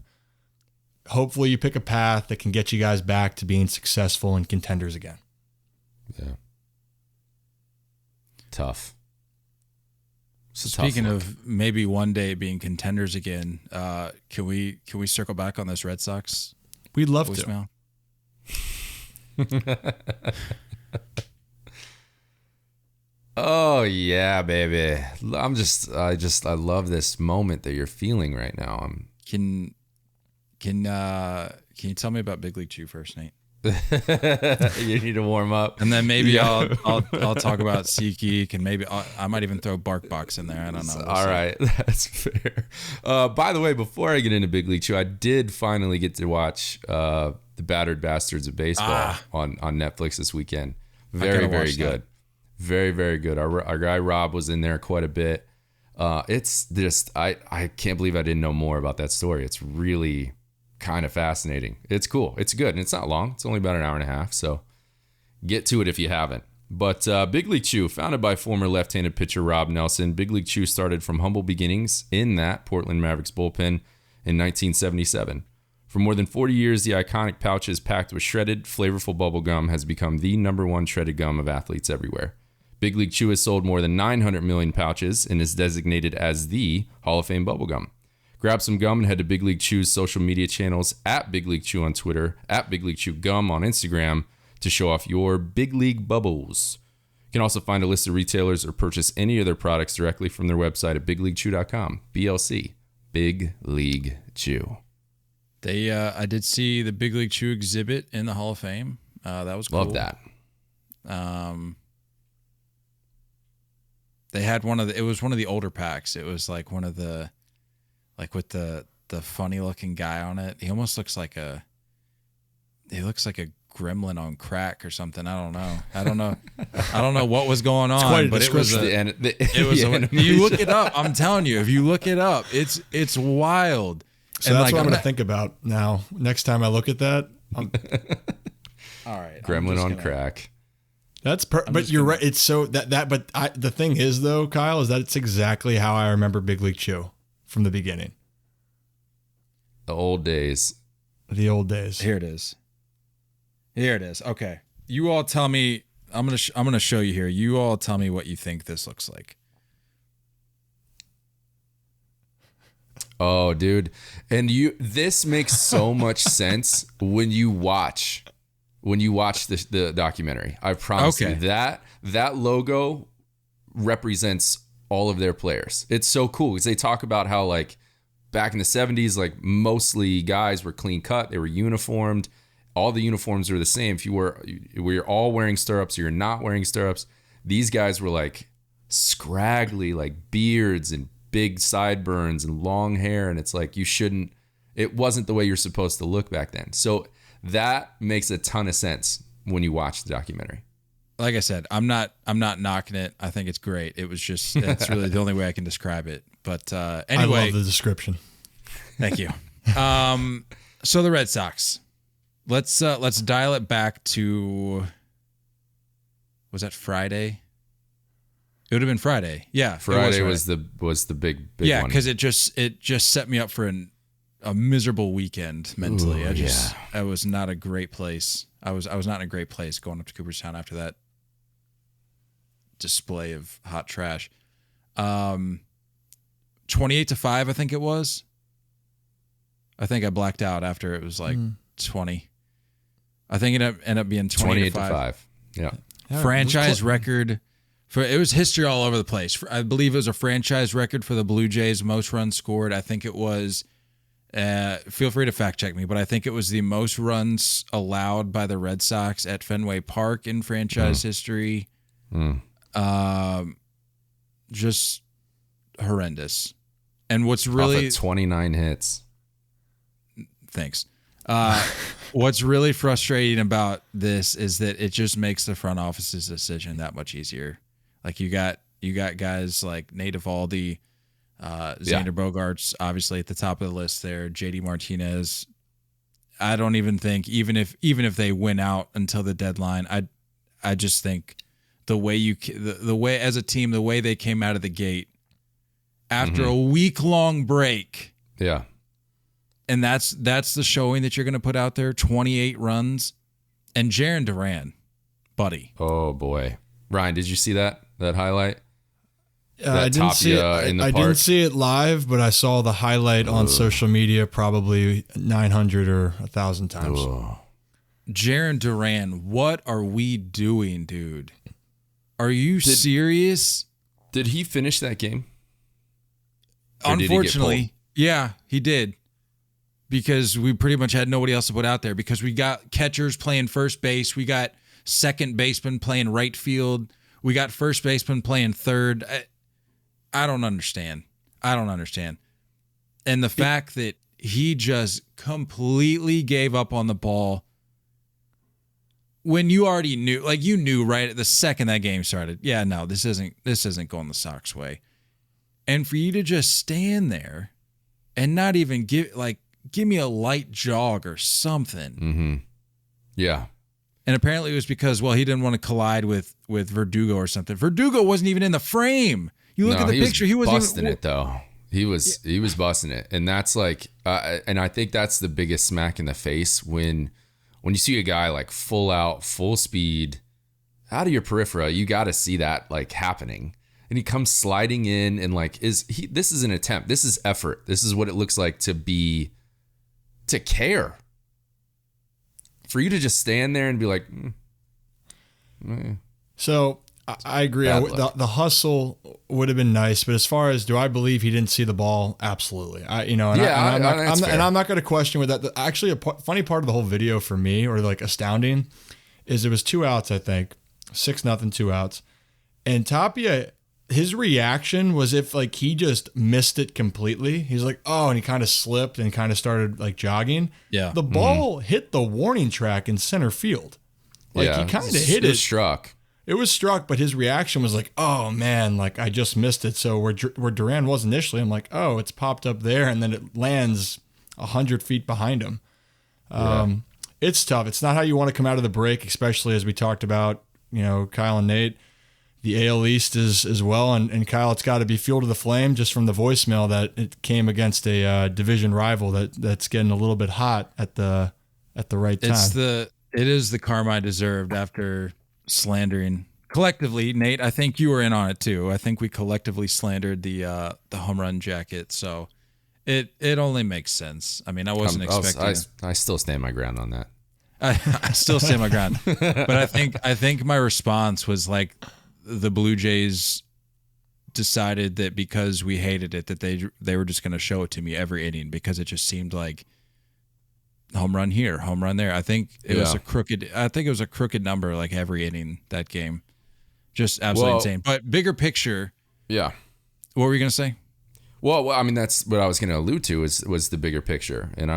Hopefully you pick a path that can get you guys back to being successful and contenders again. Yeah. Tough. Speaking of maybe one day being contenders again, can we circle back on this Red Sox? We'd love voicemail? to. Oh yeah, baby. I love this moment that you're feeling right now. Can you tell me about Big League Chew first, Nate? You need to warm up, and then maybe I'll talk about SeatGeek, and maybe I might even throw BarkBox in there. I don't know. All right, that's fair. By the way, before I get into Big League Chew, I did finally get to watch The Battered Bastards of Baseball on Netflix this weekend. Very good. Very, very good. Our guy Rob was in there quite a bit. It's just I can't believe I didn't know more about that story. It's really kind of fascinating. It's cool. It's good. And it's not long. It's only about an hour and a half. So get to it if you haven't. But Big League Chew, founded by former left-handed pitcher Rob Nelson, Big League Chew started from humble beginnings in that Portland Mavericks bullpen in 1977. For more than 40 years, the iconic pouches packed with shredded, flavorful bubble gum has become the #1 shredded gum of athletes everywhere. Big League Chew has sold more than 900 million pouches and is designated as the Hall of Fame bubblegum. Grab some gum and head to Big League Chew's social media channels at Big League Chew on Twitter, at Big League Chew Gum on Instagram to show off your Big League bubbles. You can also find a list of retailers or purchase any of their products directly from their website at bigleaguechew.com. BLC, Big League Chew. I did see the Big League Chew exhibit in the Hall of Fame. That was cool. Love that. They had it was one of the older packs. It was like one of the, like with the funny looking guy on it. He almost looks like a gremlin on crack or something. I don't know what was going on. It's quite a but description. It was you look it up. I'm telling you, if you look it up, it's wild. So and that's what I'm going to think about now. Next time I look at that. All right. Gremlin on crack. That's but you're right. It's so the thing is though, Kyle, is that it's exactly how I remember Big League Chew from the beginning. The old days. The old days. Here it is. Okay. You all tell me. I'm gonna show you here. You all tell me what you think this looks like. Oh, dude. And this makes so much sense when you watch the documentary. I promise you that logo represents all of their players. It's so cool because they talk about how like back in the 70s, like mostly guys were clean cut. They were uniformed. All the uniforms were the same. If you're all wearing stirrups or you're not wearing stirrups, these guys were like scraggly, like beards and big sideburns and long hair. And it's like, it wasn't the way you're supposed to look back then. So that makes a ton of sense when you watch the documentary. Like I said, I'm not knocking it. I think it's great. It's really the only way I can describe it. But anyway, I love the description. Thank you. So the Red Sox. Let's dial it back to, was that Friday? It would have been Friday. Yeah, Friday was the big one. Yeah, because it just set me up for a miserable weekend mentally. Ooh, I was not a great place. I was not in a great place going up to Cooperstown after that display of hot trash. 28-5, I think it was. I think I blacked out after it was like 20. I think it ended up being 28-5. Yeah. Franchise record. It was history all over the place. I believe it was a franchise record for the Blue Jays, most runs scored. I think it was, feel free to fact check me, but I think it was the most runs allowed by the Red Sox at Fenway Park in franchise history. Just horrendous. And what's really... Off of 29 hits. Thanks. What's really frustrating about this is that it just makes the front office's decision that much easier. Like you got guys like Nate Eovaldi, Xander Bogaerts, obviously at the top of the list there. JD Martinez. I don't even think even if they win out until the deadline, I just think the way as a team, the way they came out of the gate after a week-long break. Yeah. And that's the showing that you're going to put out there. 28 runs, and Jarren Duran, buddy. Oh boy, Ryan, did you see that highlight? I didn't see it in the park? I didn't see it live, but I saw the highlight on social media probably 900 or 1,000 times. Jarren Duran, what are we doing, dude? Are you serious? Did he finish that game? Unfortunately, yeah, he did. Because we pretty much had nobody else to put out there. Because we got catchers playing first base. We got second baseman playing right field. We got first baseman playing third. I don't understand. And the fact that he just completely gave up on the ball when you already knew, like you knew right at the second that game started, yeah, no, this isn't going the Sox way. And for you to just stand there and not even give me a light jog or something. Mm-hmm. Yeah. And apparently it was because, well, he didn't want to collide with Verdugo or something. Verdugo wasn't even in the frame. You look at the picture, he wasn't busting it though. He was busting it. And that's like, and I think that's the biggest smack in the face when you see a guy like full out, full speed out of your periphery, you got to see that like happening. And he comes sliding in and like, this is an attempt. This is effort. This is what it looks like to care. For you to just stand there and be like, So I agree. The hustle would have been nice, but as far as do I believe he didn't see the ball? Absolutely. I'm not going to question with that. Actually, a funny part of the whole video for me, or like astounding, is it was 2 outs. I think 6-0, 2 outs, and Tapia. His reaction was if like he just missed it completely. He's like, oh, and he kind of slipped and kind of started like jogging. Yeah. The ball hit the warning track in center field. Like he kind of hit it. It was struck. It was struck, but his reaction was like, oh man, like I just missed it. So where Duran was initially, I'm like, oh, it's popped up there. And then it lands 100 feet behind him. It's tough. It's not how you want to come out of the break, especially as we talked about, Kyle and Nate. The AL East is as well, and Kyle, it's got to be fuel to the flame just from the voicemail that it came against a division rival that's getting a little bit hot at the right time. It is the karma I deserved after slandering collectively. Nate, I think you were in on it too. I think we collectively slandered the home run jacket, so it only makes sense. I mean, I wasn't expecting. I still stand my ground on that. I still stand my ground, but I think my response was like, the Blue Jays decided that because we hated it, that they were just going to show it to me every inning because it just seemed like home run here, home run there. I think it was a crooked number like every inning that game. Just absolutely insane. But bigger picture. Yeah. What were you going to say? Well, I mean, that's what I was going to allude to was the bigger picture. And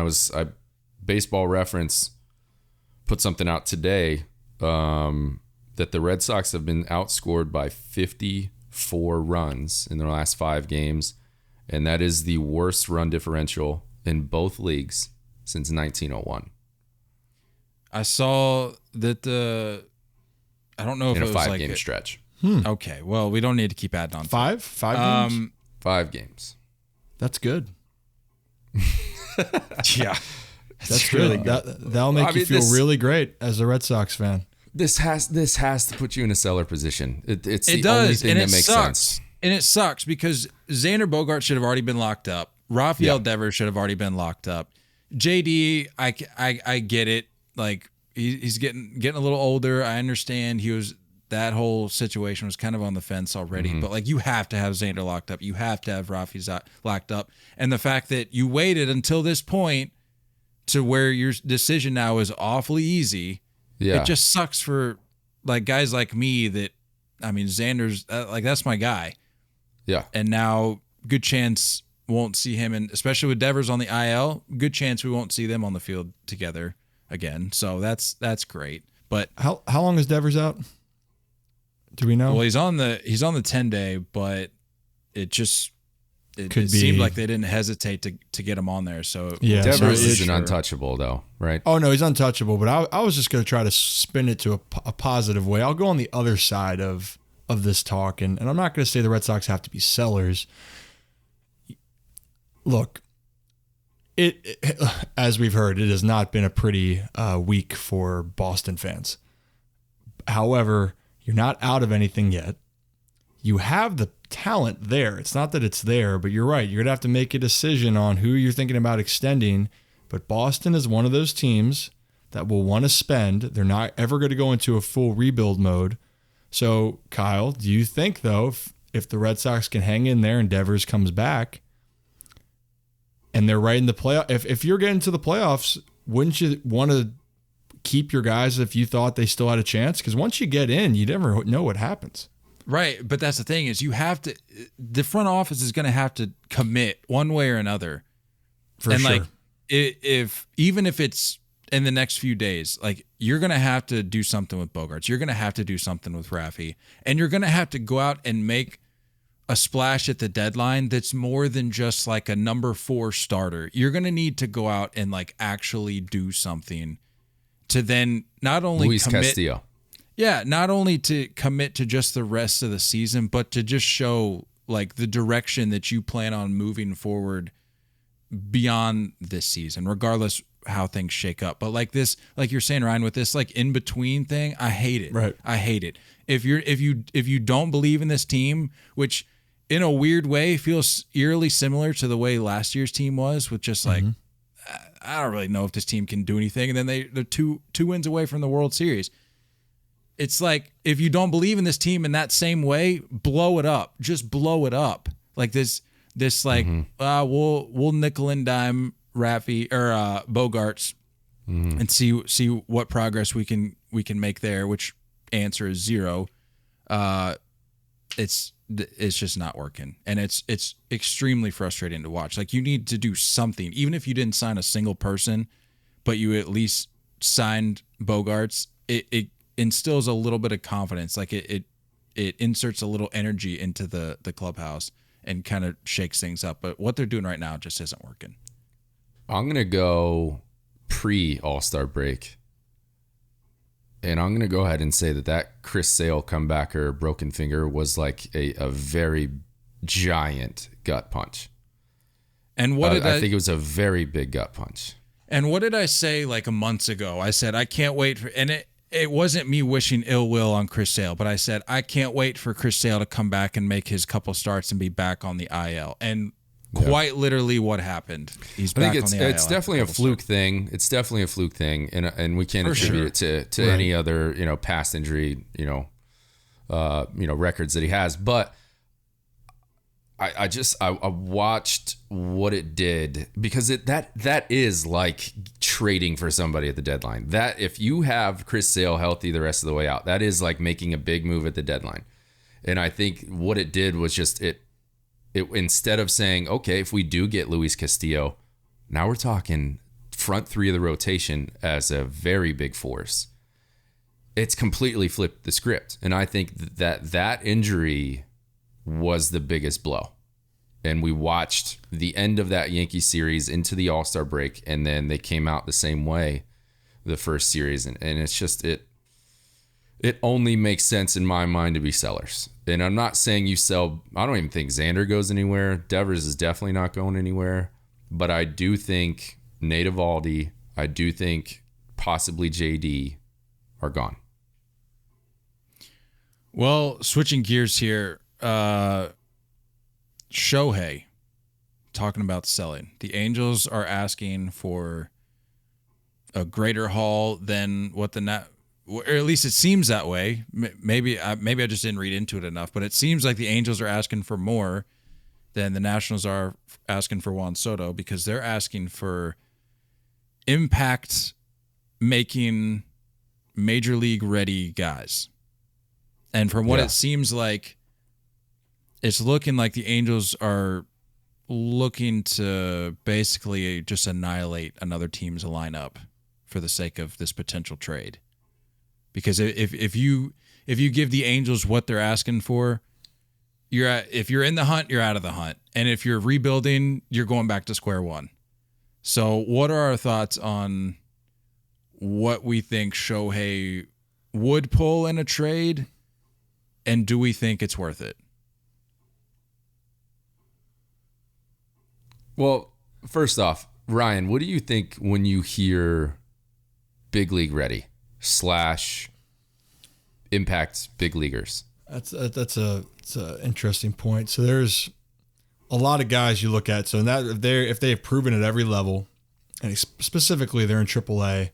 Baseball Reference put something out today, that the Red Sox have been outscored by 54 runs in their last 5 games, and that is the worst run differential in both leagues since 1901. I saw that I don't know if in it a was 5-game stretch. Okay, well, we don't need to keep adding on. 5 games? 5 games. That's good. Yeah. That's good. That'll make you feel really great as a Red Sox fan. This has to put you in a seller position. It's the only thing that makes sense. And it sucks because Xander Bogaerts should have already been locked up. Rafael Devers should have already been locked up. JD, I get it. Like he's getting a little older. I understand that whole situation was kind of on the fence already. Mm-hmm. But like you have to have Xander locked up. You have to have Rafi locked up. And the fact that you waited until this point to where your decision now is awfully easy. Yeah. It just sucks for like guys like me that, I mean, Xander's like, that's my guy. Yeah. And now good chance won't see him. And especially with Devers on the IL, good chance we won't see them on the field together again. So that's great. But how long is Devers out? Do we know? Well, he's on the 10-day, but it seemed like they didn't hesitate to get him on there. So yeah, Devers isn't untouchable though, right? Oh no, he's untouchable. But I was just going to try to spin it to a positive way. I'll go on the other side of this talk, and I'm not going to say the Red Sox have to be sellers. Look, it as we've heard, it has not been a pretty week for Boston fans. However, you're not out of anything yet. you have the talent there. It's not that it's there, but you're right. You're going to have to make a decision on who you're thinking about extending. But Boston is one of those teams that will want to spend. They're not ever going to go into a full rebuild mode. So, Kyle, do you think, though, if the Red Sox can hang in there and Devers comes back and they're right in the playoff, if you're getting to the playoffs, wouldn't you want to keep your guys if you thought they still had a chance? Because once you get in, you never know what happens. Right, but that's the thing is the front office is going to have to commit one way or another. For sure. Like, even if it's in the next few days, like you're going to have to do something with Bogarts. You're going to have to do something with Raffy. And you're going to have to go out and make a splash at the deadline that's more than just like a number 4 starter. You're going to need to go out and like actually do something to then not only Luis commit. Castillo. Yeah, not only to commit to just the rest of the season, but to just show like the direction that you plan on moving forward beyond this season, regardless how things shake up. But like this, like you're saying, Ryan, with this like in between thing, I hate it. Right. I hate it. If you don't believe in this team, which in a weird way feels eerily similar to the way last year's team was, with just like I don't really know if this team can do anything, and then they're two wins away from the World Series. It's like if you don't believe in this team in that same way, blow it up. Just blow it up. Like this like we'll nickel and dime Raffy or Bogarts and see what progress we can make there, which answer is 0. It's just not working, and it's extremely frustrating to watch. Like you need to do something, even if you didn't sign a single person, but you at least signed Bogarts. It instills a little bit of confidence. Like it inserts a little energy into the clubhouse and kind of shakes things up. But what they're doing right now just isn't working. I'm going to go pre-All-Star break. And I'm going to go ahead and say that Chris Sale comebacker broken finger was like a very giant gut punch. And what I think it was a very big gut punch. And what did I say like a month ago? I said, I can't wait for, and it wasn't me wishing ill will on Chris Sale, but I said, I can't wait for Chris Sale to come back and make his couple starts and be back on the IL. And quite literally what happened. He's back on the IL. It's definitely a fluke thing. It's definitely a fluke thing. And we can't attribute it to any other, past injury, records that he has. But I watched what it did, because that is like trading for somebody at the deadline. That if you have Chris Sale healthy the rest of the way out, that is like making a big move at the deadline. And I think what it did was just it instead of saying, okay, if we do get Luis Castillo, now we're talking front 3 of the rotation as a very big force. It's completely flipped the script. And I think that injury was the biggest blow. And we watched the end of that Yankee series into the All-Star break, and then they came out the same way the first series. And it's just, it only makes sense in my mind to be sellers. And I'm not saying you sell, I don't even think Xander goes anywhere. Devers is definitely not going anywhere. But I do think Nate Eovaldi, I do think possibly JD are gone. Well, switching gears here, Shohei, talking about selling. The Angels are asking for a greater haul than what or at least it seems that way. Maybe I just didn't read into it enough, but it seems like the Angels are asking for more than the Nationals are asking for Juan Soto, because they're asking for impact making major league ready guys. And from what it seems like, it's looking like the Angels are looking to basically just annihilate another team's lineup for the sake of this potential trade. Because if you give the Angels what they're asking for, if you're in the hunt, you're out of the hunt. And if you're rebuilding, you're going back to square one. So what are our thoughts on what we think Shohei would pull in a trade? And do we think it's worth it? Well, first off, Ryan, what do you think when you hear big league ready / impact big leaguers? That's a interesting point. So there's a lot of guys you look at. So if they have proven at every level, and specifically they're in AAA,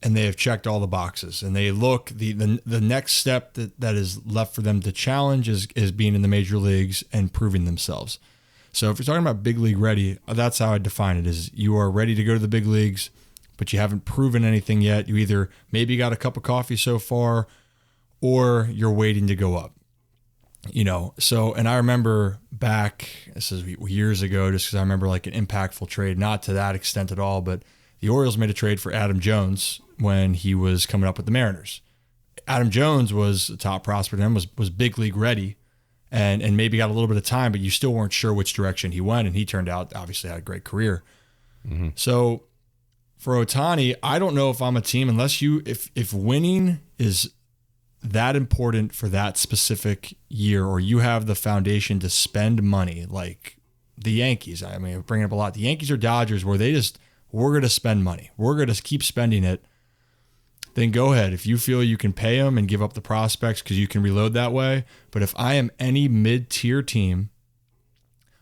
and they have checked all the boxes, and they look the next step that is left for them to challenge is being in the major leagues and proving themselves. So if you're talking about big league ready, that's how I define it: is you are ready to go to the big leagues, but you haven't proven anything yet. You either maybe got a cup of coffee so far, or you're waiting to go up. So, and I remember back, this is years ago, just because I remember like an impactful trade, not to that extent at all, but the Orioles made a trade for Adam Jones when he was coming up with the Mariners. Adam Jones was the top prospect and was big league ready, and maybe got a little bit of time, but you still weren't sure which direction he went, and he turned out, obviously had a great career. Mm-hmm. So for Ohtani, I don't know if I'm a team, unless if winning is that important for that specific year, or you have the foundation to spend money like the Yankees. I mean, I bring it up a lot. The Yankees or Dodgers, where we're going to spend money. We're going to keep spending it. Then go ahead. If you feel you can pay them and give up the prospects because you can reload that way. But if I am any mid-tier team,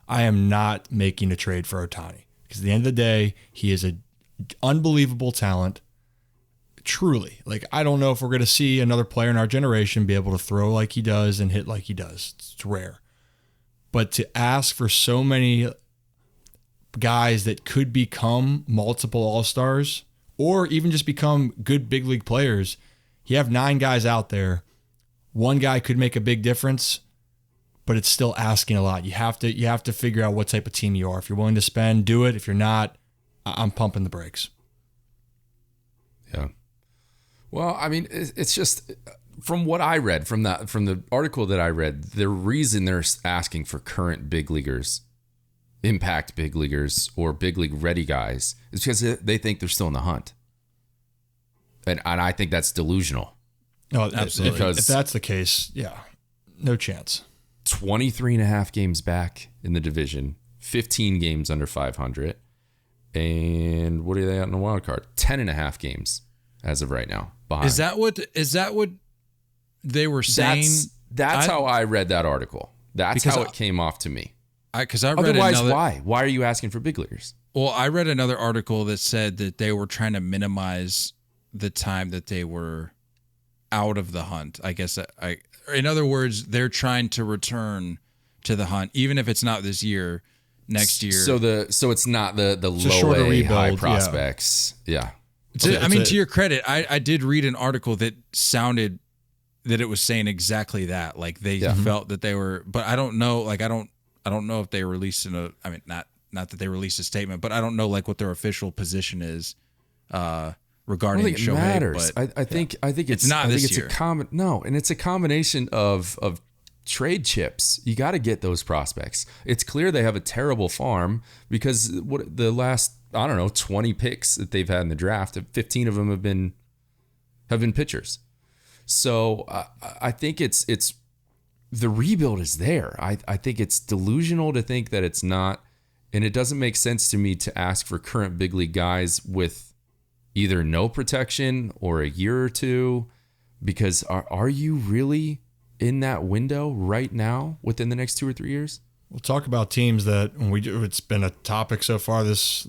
I am not making a trade for Ohtani, because at the end of the day, he is an unbelievable talent. Truly, like, I don't know if we're going to see another player in our generation be able to throw like he does and hit like he does. It's rare. But to ask for so many guys that could become multiple all-stars or even just become good big league players, you have 9 guys out there. One guy could make a big difference, but it's still asking a lot. You have to figure out what type of team you are. If you're willing to spend, do it. If you're not, I'm pumping the brakes. Yeah. Well, I mean, it's just from what I read from the article that I read, the reason they're asking for current big leaguers, impact big leaguers, or big league ready guys is because they think they're still in the hunt. And I think that's delusional. Oh, absolutely. Because if that's the case, yeah, no chance. 23 and a half games back in the division, 15 games under 500. And what are they at in the wild card? 10 and a half games as of right now. Behind. Is that what they were saying? That's how I read that article. That's how it came off to me. Because I read Otherwise, why? Why are you asking for big leaguers? Well, I read another article that said that they were trying to minimize the time that they were out of the hunt. I guess in other words, they're trying to return to the hunt, even if it's not this year, next year. So it's not the low A rebuild, high prospects. Yeah. To your credit, I did read an article that sounded that it was saying exactly that. Like they felt that they were, but I don't know. Like I don't know if they released not that they released a statement, but I don't know like what their official position is regarding I don't think Shohei. It matters. But I think it's not this year. And it's a combination of trade chips. You got to get those prospects. It's clear they have a terrible farm because the last 20 picks that they've had in the draft, 15 of them have been pitchers. So I think it's the rebuild is there. I think it's delusional to think that it's not, and it doesn't make sense to me to ask for current big league guys with either no protection or a year or two, because are you really in that window right now within the next 2 or 3 years? We'll talk about teams that it's been a topic so far this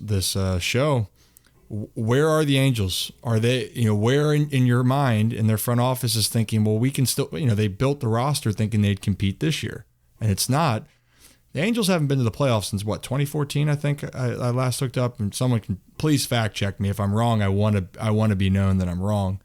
show. Where are the Angels? Are they, where in your mind, in their front office is thinking, well, we can still, they built the roster thinking they'd compete this year, and it's not. The Angels haven't been to the playoffs since 2014, I think I last looked up, and someone can please fact check me if I'm wrong. I want to be known that I'm wrong.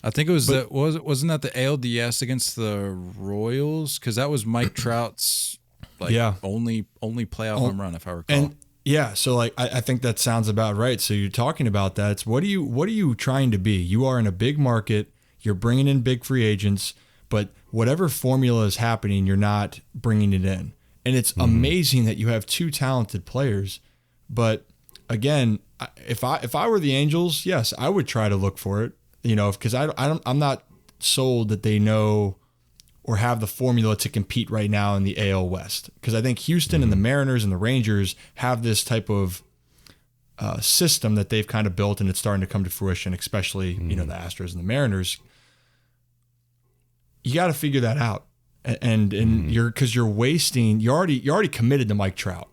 I think it was wasn't that the ALDS against the Royals? Because that was Mike Trout's only playoff home run, if I recall. And yeah, so I think that sounds about right. So you're talking about that. It's what are you trying to be? You are in a big market. You're bringing in big free agents, but whatever formula is happening, you're not bringing it in. And it's amazing that you have 2 talented players. But again, if I were the Angels, yes, I would try to look for it. Because I'm not sold that they know or have the formula to compete right now in the AL West. Because I think Houston and the Mariners and the Rangers have this type of system that they've kind of built, and it's starting to come to fruition, especially, the Astros and the Mariners. You got to figure that out. and you're wasting. You already committed to Mike Trout.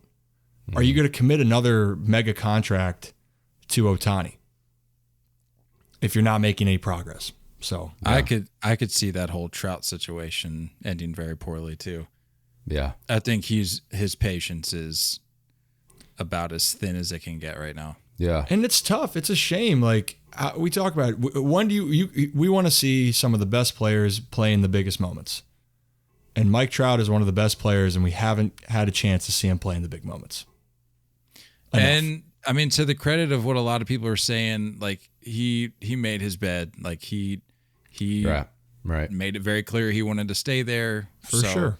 Are you going to commit another mega contract to Ohtani if you're not making any progress? So I could see that whole Trout situation ending very poorly too. Yeah. I think his patience is about as thin as it can get right now. Yeah. And it's tough. It's a shame. Like we talk about, when do we want to see some of the best players play in the biggest moments? And Mike Trout is one of the best players, and we haven't had a chance to see him play in the big moments. Enough. And I mean, to the credit of what a lot of people are saying, like he made his bed. Like he right. made it very clear he wanted to stay there. For sure.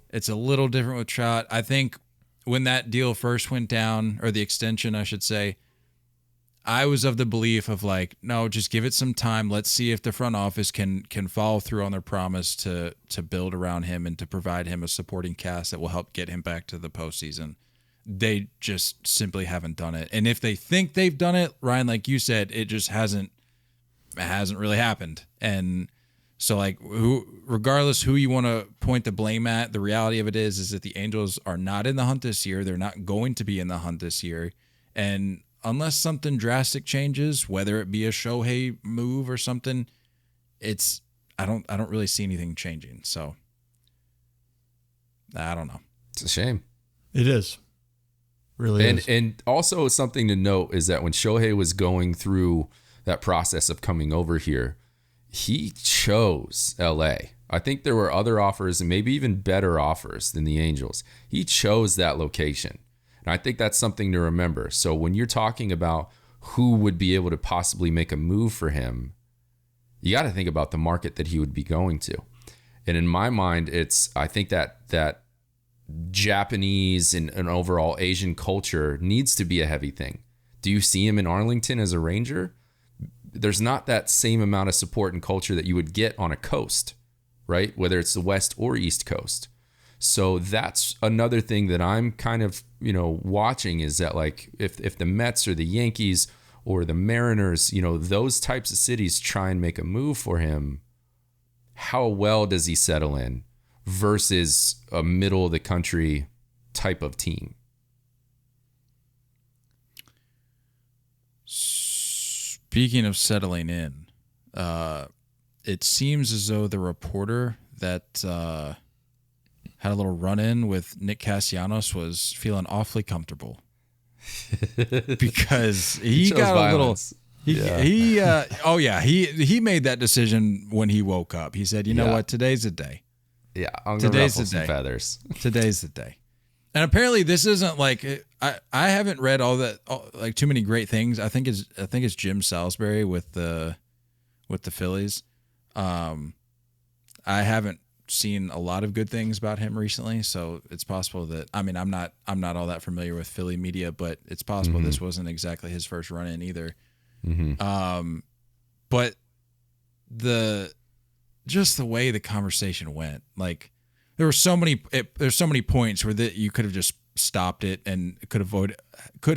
It's a little different with Trout. I think when that deal first went down, or the extension, I should say, I was of the belief of like, no, just give it some time. Let's see if the front office can follow through on their promise to build around him and to provide him a supporting cast that will help get him back to the postseason. They just simply haven't done it. And if they think they've done it, Ryan, like you said, it just hasn't really happened. And so like regardless who you want to point the blame at, the reality of it is that the Angels are not in the hunt this year. They're not going to be in the hunt this year. And unless something drastic changes, whether it be a Shohei move or something, I don't really see anything changing. So I don't know. It's a shame. It is. Really is. And also something to note is that when Shohei was going through that process of coming over here, he chose LA. I think there were other offers and maybe even better offers than the Angels. He chose that location. And I think that's something to remember. So when you're talking about who would be able to possibly make a move for him, you got to think about the market that he would be going to. And in my mind, I think that Japanese and an overall Asian culture needs to be a heavy thing. Do you see him in Arlington as a Ranger? There's not that same amount of support and culture that you would get on a coast, right? Whether it's the West or East Coast. So that's another thing that I'm kind of, watching is that like if the Mets or the Yankees or the Mariners, those types of cities try and make a move for him, how well does he settle in versus a middle of the country type of team? Speaking of settling in, it seems as though the reporter that had a little run-in with Nick Castellanos was feeling awfully comfortable because he got violence. A little. He made that decision when he woke up. He said, "You know what? Today's the day. Yeah, I'm gonna ruffle some feathers. Today's the day." And apparently, this isn't like I haven't read like too many great things. I think it's Jim Salisbury with the Phillies. I haven't seen a lot of good things about him recently, so it's possible that I'm not all that familiar with Philly media, but it's possible this wasn't exactly his first run in either. But just the way the conversation went, like there's so many points where you could have just stopped it and could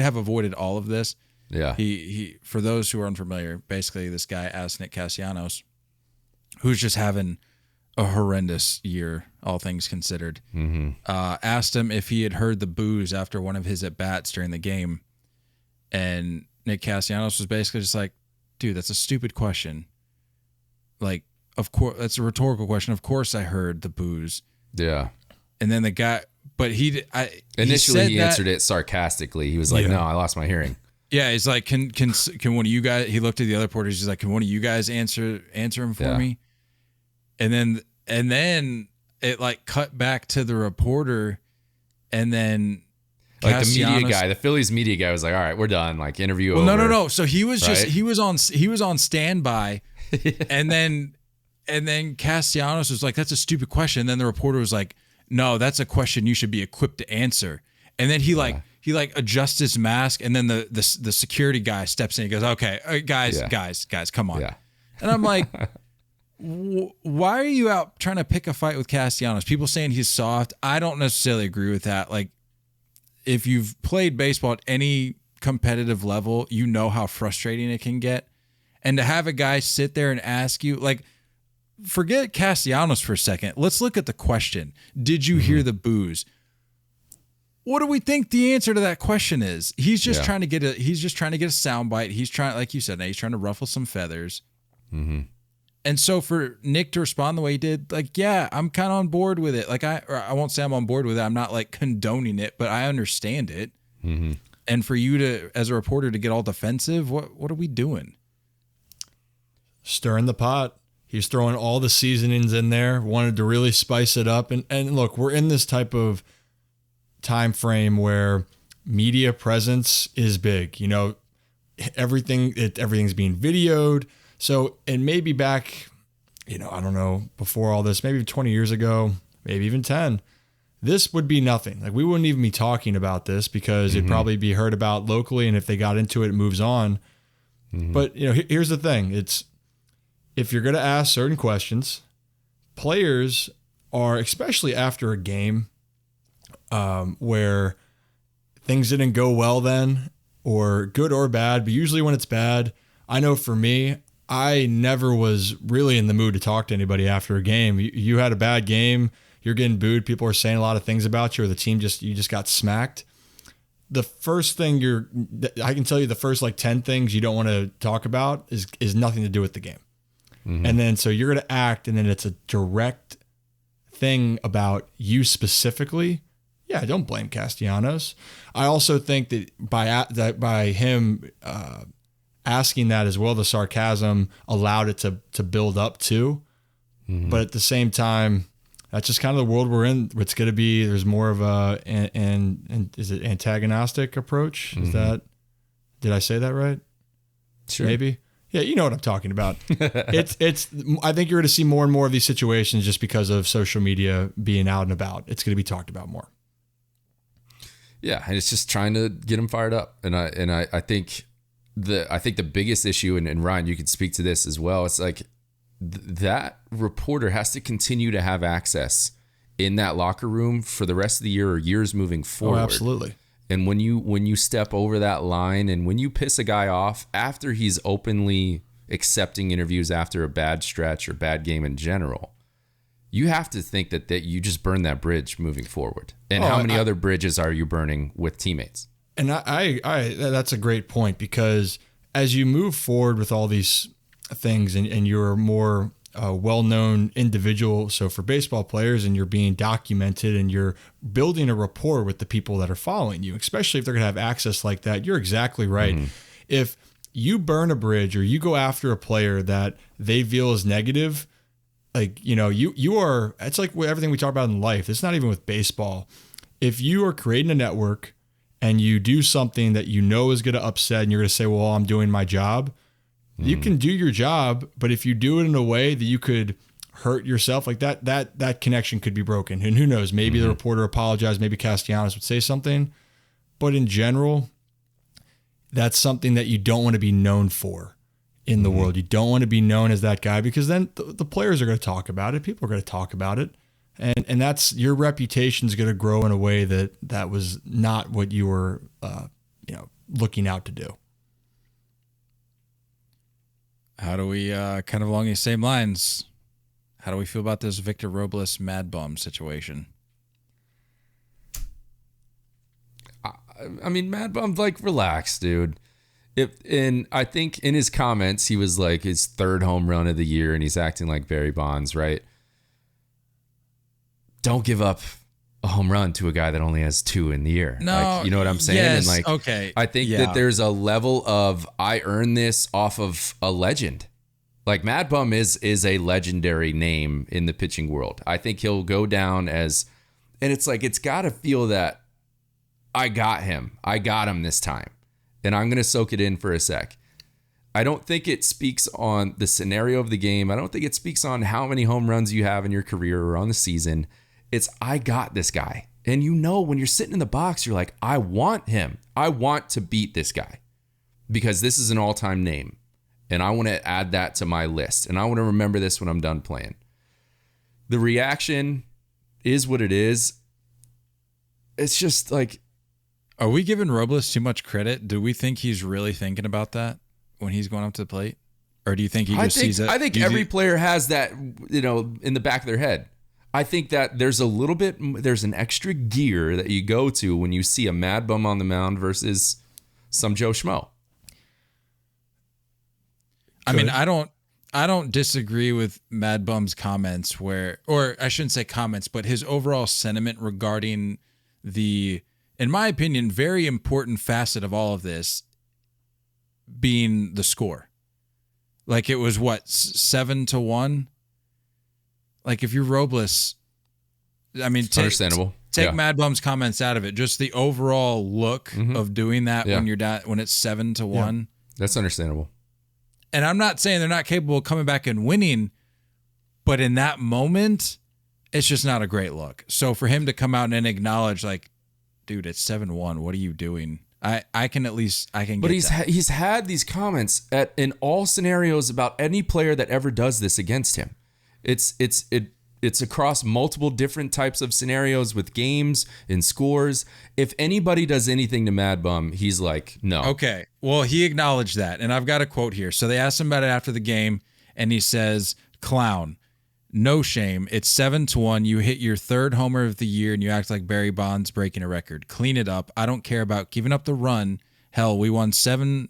have avoided all of this. Yeah. He for those who are unfamiliar, basically this guy asked Nick Castellanos, who's just having a horrendous year, all things considered, asked him if he had heard the boos after one of his at-bats during the game. And Nick Castellanos was basically just like, dude, that's a stupid question. Like, of course, that's a rhetorical question. Of course I heard the boos. Yeah. And then the guy, but initially he answered it sarcastically. He was like, no, I lost my hearing. Yeah. He's like, can one of you guys, he looked at the other porters. He's like, can one of you guys answer him for me? And then it like cut back to the reporter, and then like the media guy, the Phillies media guy was like, all right, we're done. Like interview over. No. So he was he was on standby, and then Castellanos was like, that's a stupid question. And then the reporter was like, no, that's a question you should be equipped to answer. And then he adjusts his mask, and then the security guy steps in. He goes, okay, guys, come on. Yeah. And I'm like, why are you out trying to pick a fight with Castellanos? People saying he's soft. I don't necessarily agree with that. Like, if you've played baseball at any competitive level, you know how frustrating it can get. And to have a guy sit there and ask you, like, forget Castellanos for a second. Let's look at the question. Did you hear the boos? What do we think the answer to that question is? He's just trying to get a soundbite. He's trying, like you said, he's trying to ruffle some feathers. Mm-hmm. And so for Nick to respond the way he did, like, yeah, I'm kind of on board with it. Like I won't say I'm on board with it. I'm not like condoning it, but I understand it. Mm-hmm. And for you to, as a reporter, to get all defensive, what are we doing? Stirring the pot. He's throwing all the seasonings in there, wanted to really spice it up. And look, we're in this type of time frame where media presence is big. You know, everything's being videoed. So, and maybe back, you know, I don't know, before all this, maybe 20 years ago, maybe even 10, this would be nothing. Like, we wouldn't even be talking about this because it'd probably be heard about locally. And if they got into it, it moves on. But, you know, here's the thing. It's, if you're going to ask certain questions, players are, especially after a game where things didn't go well then, or good or bad, but usually when it's bad, I know for me, I never was really in the mood to talk to anybody after a game. You had a bad game, you're getting booed, people are saying a lot of things about you, or the team you just got smacked. The first thing I can tell you, the first like 10 things you don't want to talk about is nothing to do with the game. And then so you're going to act, and then it's a direct thing about you specifically. Yeah, don't blame Castellanos. I also think that by him asking that as well, the sarcasm allowed it to build up too. But at the same time, that's just kind of the world we're in. It's going to be, there's more of a is it antagonistic approach? Is that, did I say that right? Sure. Maybe. Yeah, you know what I'm talking about. It's. I think you're going to see more and more of these situations just because of social media being out and about. It's going to be talked about more. Yeah, and it's just trying to get him fired up. And I think the biggest issue, and Ryan, you can speak to this as well. It's like that reporter has to continue to have access in that locker room for the rest of the year or years moving forward. Oh, absolutely. And when you step over that line, and when you piss a guy off after he's openly accepting interviews after a bad stretch or bad game in general, you have to think that you just burn that bridge moving forward. And how many other bridges are you burning with teammates? And I that's a great point, because as you move forward with all these things and you're a more well-known individual, so for baseball players, and you're being documented and you're building a rapport with the people that are following you, especially if they're going to have access like that, you're exactly right. If you burn a bridge or you go after a player that they feel is negative, like, you know, you are, it's like everything we talk about in life. It's not even with baseball. If you are creating a network and you do something that you know is going to upset, and you're going to say, well, I'm doing my job, you can do your job, but if you do it in a way that you could hurt yourself, like that connection could be broken. And who knows, maybe the reporter apologized, maybe Castellanos would say something, but in general, that's something that you don't want to be known for in the world. You don't want to be known as that guy, because then the players are going to talk about it. People are going to talk about it. And that's, your reputation is going to grow in a way that was not what you were, looking out to do. How do we, kind of along these same lines, how do we feel about this Victor Robles Mad Bum situation? I mean, Mad Bum's like, relax, dude. And I think in his comments, he was like his third home run of the year, and he's acting like Barry Bonds, right? Don't give up a home run to a guy that only has 2 in the year. No, like, you know what I'm saying? Yes, and like, okay. I think that there's a level of, I earned this off of a legend. Like, Mad Bum is a legendary name in the pitching world. I think he'll go down as, and it's like, it's got to feel that I got him this time, and I'm going to soak it in for a sec. I don't think it speaks on the scenario of the game. I don't think it speaks on how many home runs you have in your career or on the season. It's, I got this guy. And you know, when you're sitting in the box, you're like, I want him. I want to beat this guy because this is an all-time name. And I want to add that to my list. And I want to remember this when I'm done playing. The reaction is what it is. It's just like, are we giving Robles too much credit? Do we think he's really thinking about that when he's going up to the plate? Or do you think he just sees it? I think every player has that, in the back of their head. I think that there's an extra gear that you go to when you see a Mad Bum on the mound versus some Joe Schmo. I mean, I don't disagree with Mad Bum's comments or I shouldn't say comments, but his overall sentiment regarding the, in my opinion, very important facet of all of this being the score. Like it was 7-1. Like if you're Robles, I mean, understandable. Take Mad Bum's comments out of it. Just the overall look of doing that when you're down, when it's 7-1. Yeah. That's understandable. And I'm not saying they're not capable of coming back and winning, but in that moment, it's just not a great look. So for him to come out and acknowledge, like, dude, it's 7-1. What are you doing? I can get But that. he's had these comments in all scenarios about any player that ever does this against him. It's across multiple different types of scenarios with games and scores. If anybody does anything to Mad Bum, he's like, no. Okay. Well, he acknowledged that. And I've got a quote here. So they asked him about it after the game, and he says, "Clown, no shame. It's 7-1. You hit your third homer of the year, and you act like Barry Bonds breaking a record. Clean it up. I don't care about giving up the run. Hell, we won 7-2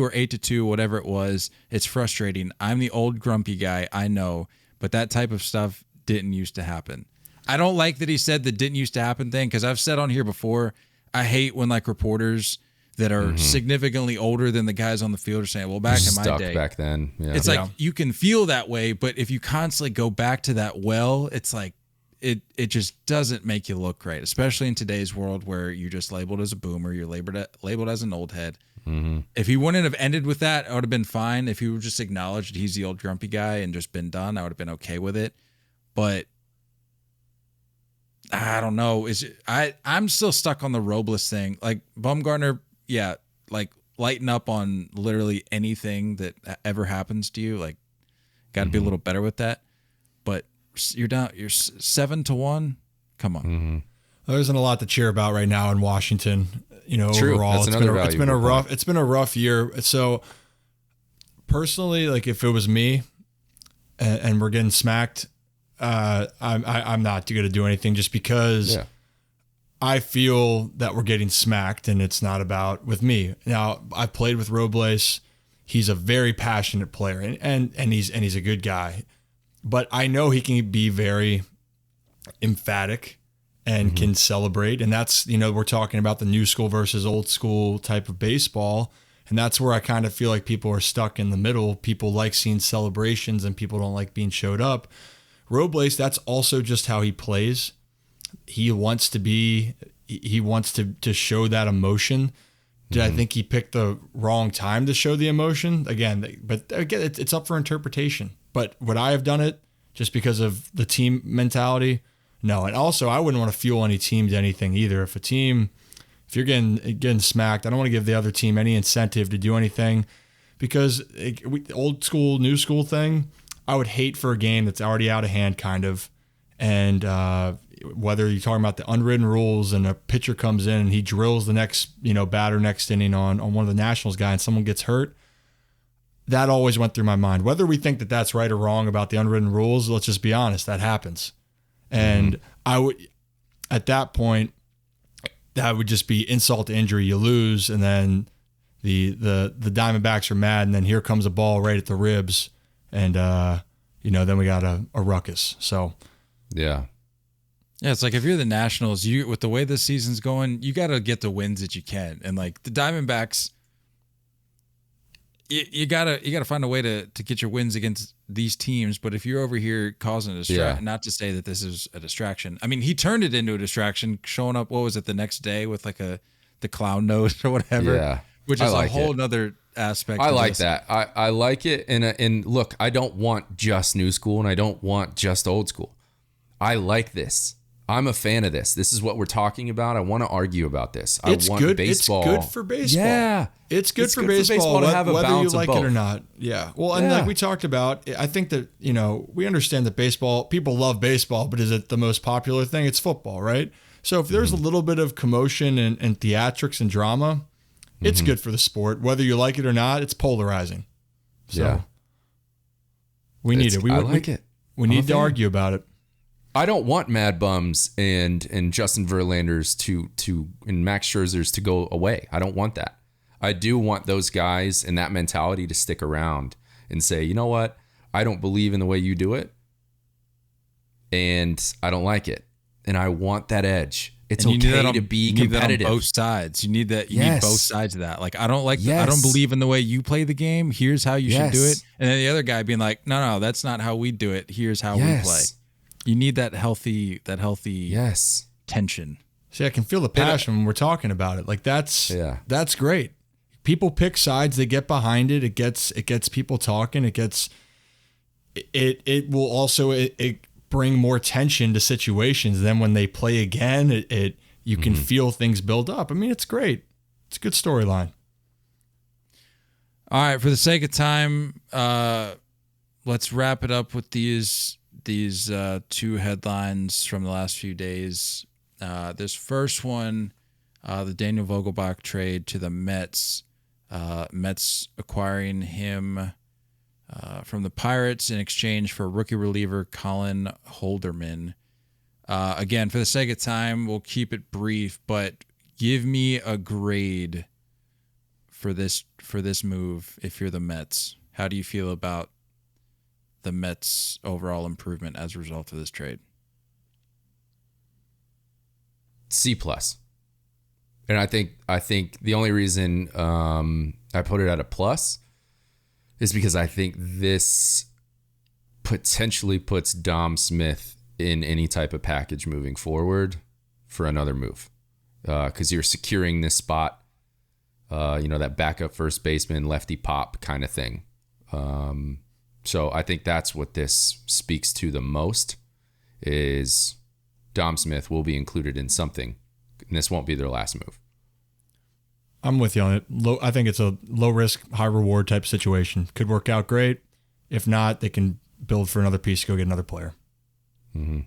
or 8-2, whatever it was. It's frustrating. I'm the old grumpy guy, I know, but that type of stuff didn't used to happen." I don't like that he said the didn't used to happen thing, because I've said on here before, I hate when like reporters that are significantly older than the guys on the field are saying, well, back in my day. Back then. Yeah. It's like you can feel that way, but if you constantly go back to that it's like it just doesn't make you look great, especially in today's world where you're just labeled as a boomer, you're labeled as an old head. Mm-hmm. If he wouldn't have ended with that, I would have been fine. If he would just acknowledged he's the old grumpy guy and just been done, I would have been okay with it. But I don't know. I'm still stuck on the Robles thing. Like Bumgarner, yeah, like lighten up on literally anything that ever happens to you. Like, got to be a little better with that. But you're down. You're 7-1. Come on. Mm-hmm. There isn't a lot to cheer about right now in Washington. True. Overall, That's it's been a rough year. So personally, like if it was me and we're getting smacked, I'm not going to do anything just because I feel that we're getting smacked and it's not about with me. Now, I've played with Robles. He's a very passionate player and he's a good guy. But I know he can be very emphatic and can celebrate. And that's, we're talking about the new school versus old school type of baseball. And that's where I kind of feel like people are stuck in the middle. People like seeing celebrations and people don't like being showed up. Robles, that's also just how he plays. He wants to show that emotion. Did I think he picked the wrong time to show the emotion? Again, it's up for interpretation. But would I have done it just because of the team mentality? No. And also, I wouldn't want to fuel any team to anything either. If you're getting smacked, I don't want to give the other team any incentive to do anything, because old school, new school thing, I would hate for a game that's already out of hand, kind of. And whether you're talking about the unwritten rules and a pitcher comes in and he drills the next, batter next inning on one of the Nationals guy and someone gets hurt, that always went through my mind. Whether we think that that's right or wrong about the unwritten rules, let's just be honest, that happens. And I would, at that point, that would just be insult to injury. You lose, and then the Diamondbacks are mad, and then here comes a ball right at the ribs. And, then we got a ruckus. So, yeah, it's like if you're the Nationals, with the way this season's going, you got to get the wins that you can. And like the Diamondbacks, you gotta find a way to get your wins against these teams. But if you're over here causing a distraction, not to say that this is a distraction. I mean, he turned it into a distraction, showing up. What was it, the next day with like the clown nose or whatever? Yeah, which is a whole nother aspect. I like that. I like it. And look, I don't want just new school and I don't want just old school. I like this. I'm a fan of this. This is what we're talking about. I want to argue about this. I want good. baseball. It's good for baseball. Yeah. It's good for baseball to have a whether you balance of like it both. or not. Yeah. Well, and like we talked about, I think that, we understand that people love baseball, but is it the most popular thing? It's football, right? So if there's a little bit of commotion and theatrics and drama, it's good for the sport. Whether you like it or not, it's polarizing. So we need it. I like it. We need to argue about it. I don't want Mad Bums and Justin Verlanders and Max Scherzers to go away. I don't want that. I do want those guys and that mentality to stick around and say, you know what? I don't believe in the way you do it, and I don't like it, and I want that edge. It's okay to be competitive. On both sides. You need that. You need both sides of that. Like, I don't like. I don't believe in the way you play the game. Here's how you should do it. And then the other guy being like, no, that's not how we do it. Here's how we play. You need that healthy tension. See, I can feel the passion when we're talking about it. Like that's great. People pick sides. They get behind it. It gets people talking. It will also bring more tension to situations. Then when they play again, you can feel things build up. I mean, it's great. It's a good storyline. All right, for the sake of time, let's wrap it up with these two headlines from the last few days. This first one, the Daniel Vogelbach trade to the Mets. Mets acquiring him from the Pirates in exchange for rookie reliever Colin Holderman. Again, for the sake of time, we'll keep it brief, but give me a grade for this move if you're the Mets. How do you feel about the Mets' overall improvement as a result of this trade? C+. And I think the only reason I put it at a plus is because I think this potentially puts Dom Smith in any type of package moving forward for another move. Because you're securing this spot, that backup first baseman, lefty pop kind of thing. So I think that's what this speaks to the most is Dom Smith will be included in something. And this won't be their last move. I'm with you on it. I think it's a low risk, high reward type situation. Could work out great. If not, they can build for another piece to go get another player. Mm-hmm.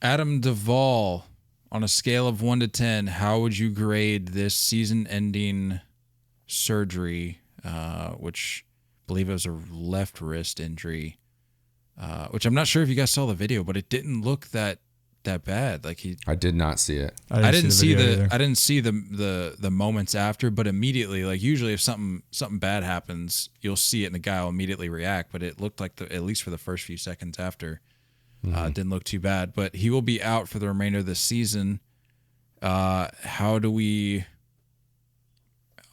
Adam Duvall, on a scale of 1 to 10, how would you grade this season-ending surgery, which I believe it was a left wrist injury, which I'm not sure if you guys saw the video, but it didn't look that bad. Like I did not see it. I didn't see the moments after, but immediately, like usually if something bad happens, you'll see it and the guy will immediately react. But it looked like at least for the first few seconds after, it didn't look too bad. But he will be out for the remainder of the season. How do we,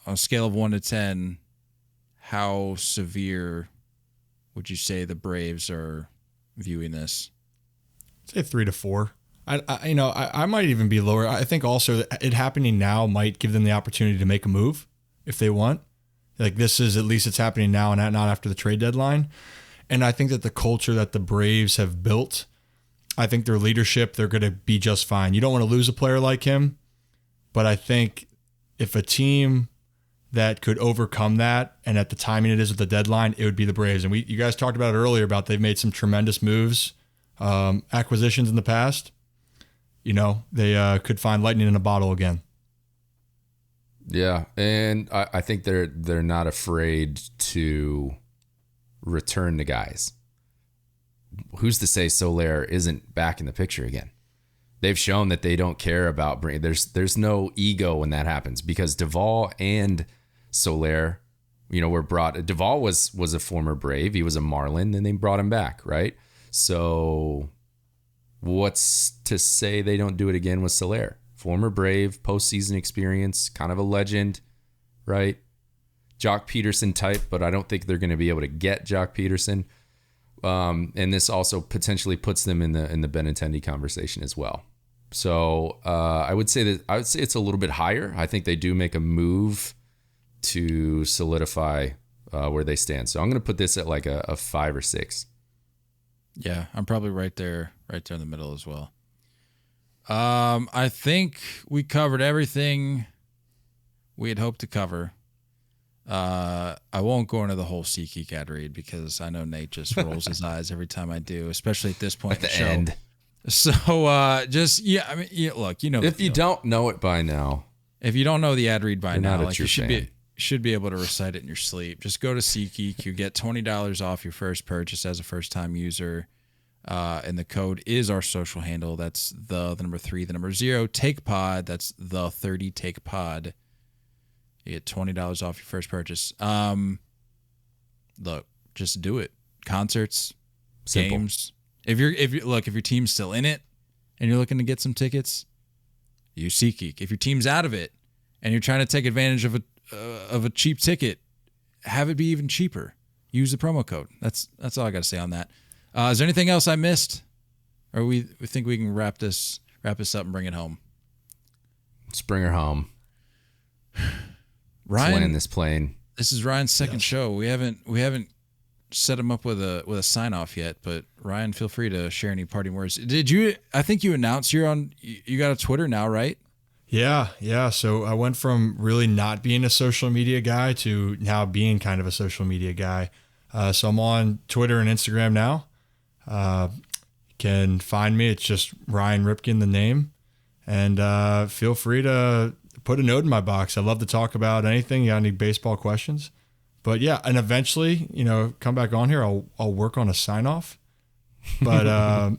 on a scale of 1 to 10, how severe would you say the Braves are viewing this? I'd say 3 to 4. I might even be lower. I think also that it happening now might give them the opportunity to make a move if they want. Like this is at least it's happening now and not after the trade deadline. And I think that the culture that the Braves have built, I think their leadership, they're going to be just fine. You don't want to lose a player like him, but I think if a team that could overcome that, and at the timing it is with the deadline, it would be the Braves. And you guys talked about it earlier about they've made some tremendous moves, acquisitions in the past. They could find lightning in a bottle again. Yeah, and I think they're not afraid to return the guys. Who's to say Soler isn't back in the picture again? They've shown that they don't care about bringing. There's no ego when that happens because Duvall and Soler, were brought. Duvall was a former Brave. He was a Marlin, and they brought him back, right? So what's to say they don't do it again with Soler? Former Brave, postseason experience, kind of a legend, right? Jock Peterson type, but I don't think they're going to be able to get Jock Peterson. And this also potentially puts them in the Benintendi conversation as well. So I would say it's a little bit higher. I think they do make a move to solidify where they stand. So I'm going to put this at like a 5 or 6. Yeah, I'm probably right there in the middle as well. I think we covered everything we had hoped to cover. I won't go into the whole SeatGeek ad read because I know Nate just rolls his eyes every time I do, especially at this point at the end. So look, if you don't know it by now, if you don't know the ad read by now, like you should be should be able to recite it in your sleep. Just go to SeatGeek. You get $20 off your first purchase as a first-time user. And the code is our social handle. That's the number 3, the number 0, Take Pod. That's the 30 Take Pod. You get $20 off your first purchase. Look, just do it. Concerts, Simple. games. If your team's still in it and you're looking to get some tickets, use SeatGeek. If your team's out of it and you're trying to take advantage of a cheap ticket, have it be even cheaper. Use the promo code. That's all I got to say on that. Is there anything else I missed? Or we think we can wrap this up and bring it home? Let's bring her home. Ryan, Let's land this plane. This is Ryan's second show. We haven't set him up with a sign off yet, but Ryan, feel free to share any parting words. I think you announced you got a Twitter now, right? Yeah. So I went from really not being a social media guy to now being kind of a social media guy. So I'm on Twitter and Instagram now. You can find me. It's just Ryan Ripken, the name. And feel free to put a note in my box. I love to talk about anything. You got any baseball questions? But yeah, and eventually, come back on here. I'll work on a sign off. But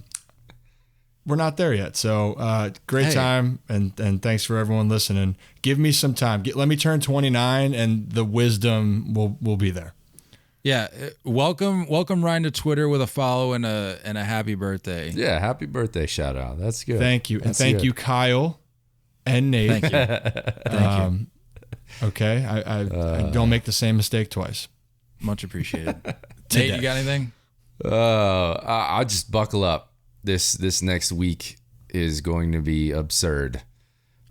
we're not there yet. So great time, and thanks for everyone listening. Give me some time. Let me turn 29, and the wisdom will be there. Yeah, welcome Ryan to Twitter with a follow and a happy birthday. Yeah, happy birthday shout out. That's good. Thank you, and thank you, Kyle and Nate. Thank you. Thank you. Okay, I don't make the same mistake twice. Much appreciated. Nate, you got anything? I'll just buckle up. This next week is going to be absurd.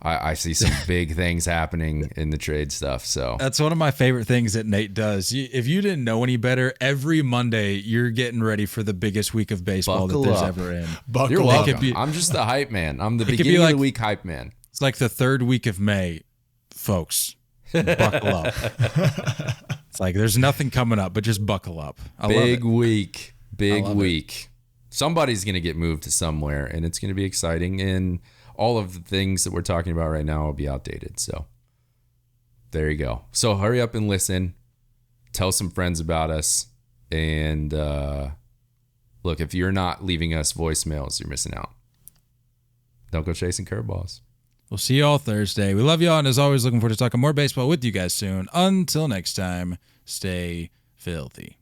I see some big things happening in the trade stuff. So that's one of my favorite things that Nate does. If you didn't know any better, every Monday you're getting ready for the biggest week of baseball that there's ever in. You're welcome. I'm just the hype man. I'm the beginning of the week hype man. It's like the third week of May, folks. Buckle up. It's like there's nothing coming up, but just buckle up. Big week. Big week. Somebody's going to get moved to somewhere, and it's going to be exciting. And all of the things that we're talking about right now will be outdated. So there you go. So hurry up and listen. Tell some friends about us. And look, if you're not leaving us voicemails, you're missing out. Don't go chasing curveballs. We'll see you all Thursday. We love y'all, and as always, looking forward to talking more baseball with you guys soon. Until next time, stay filthy.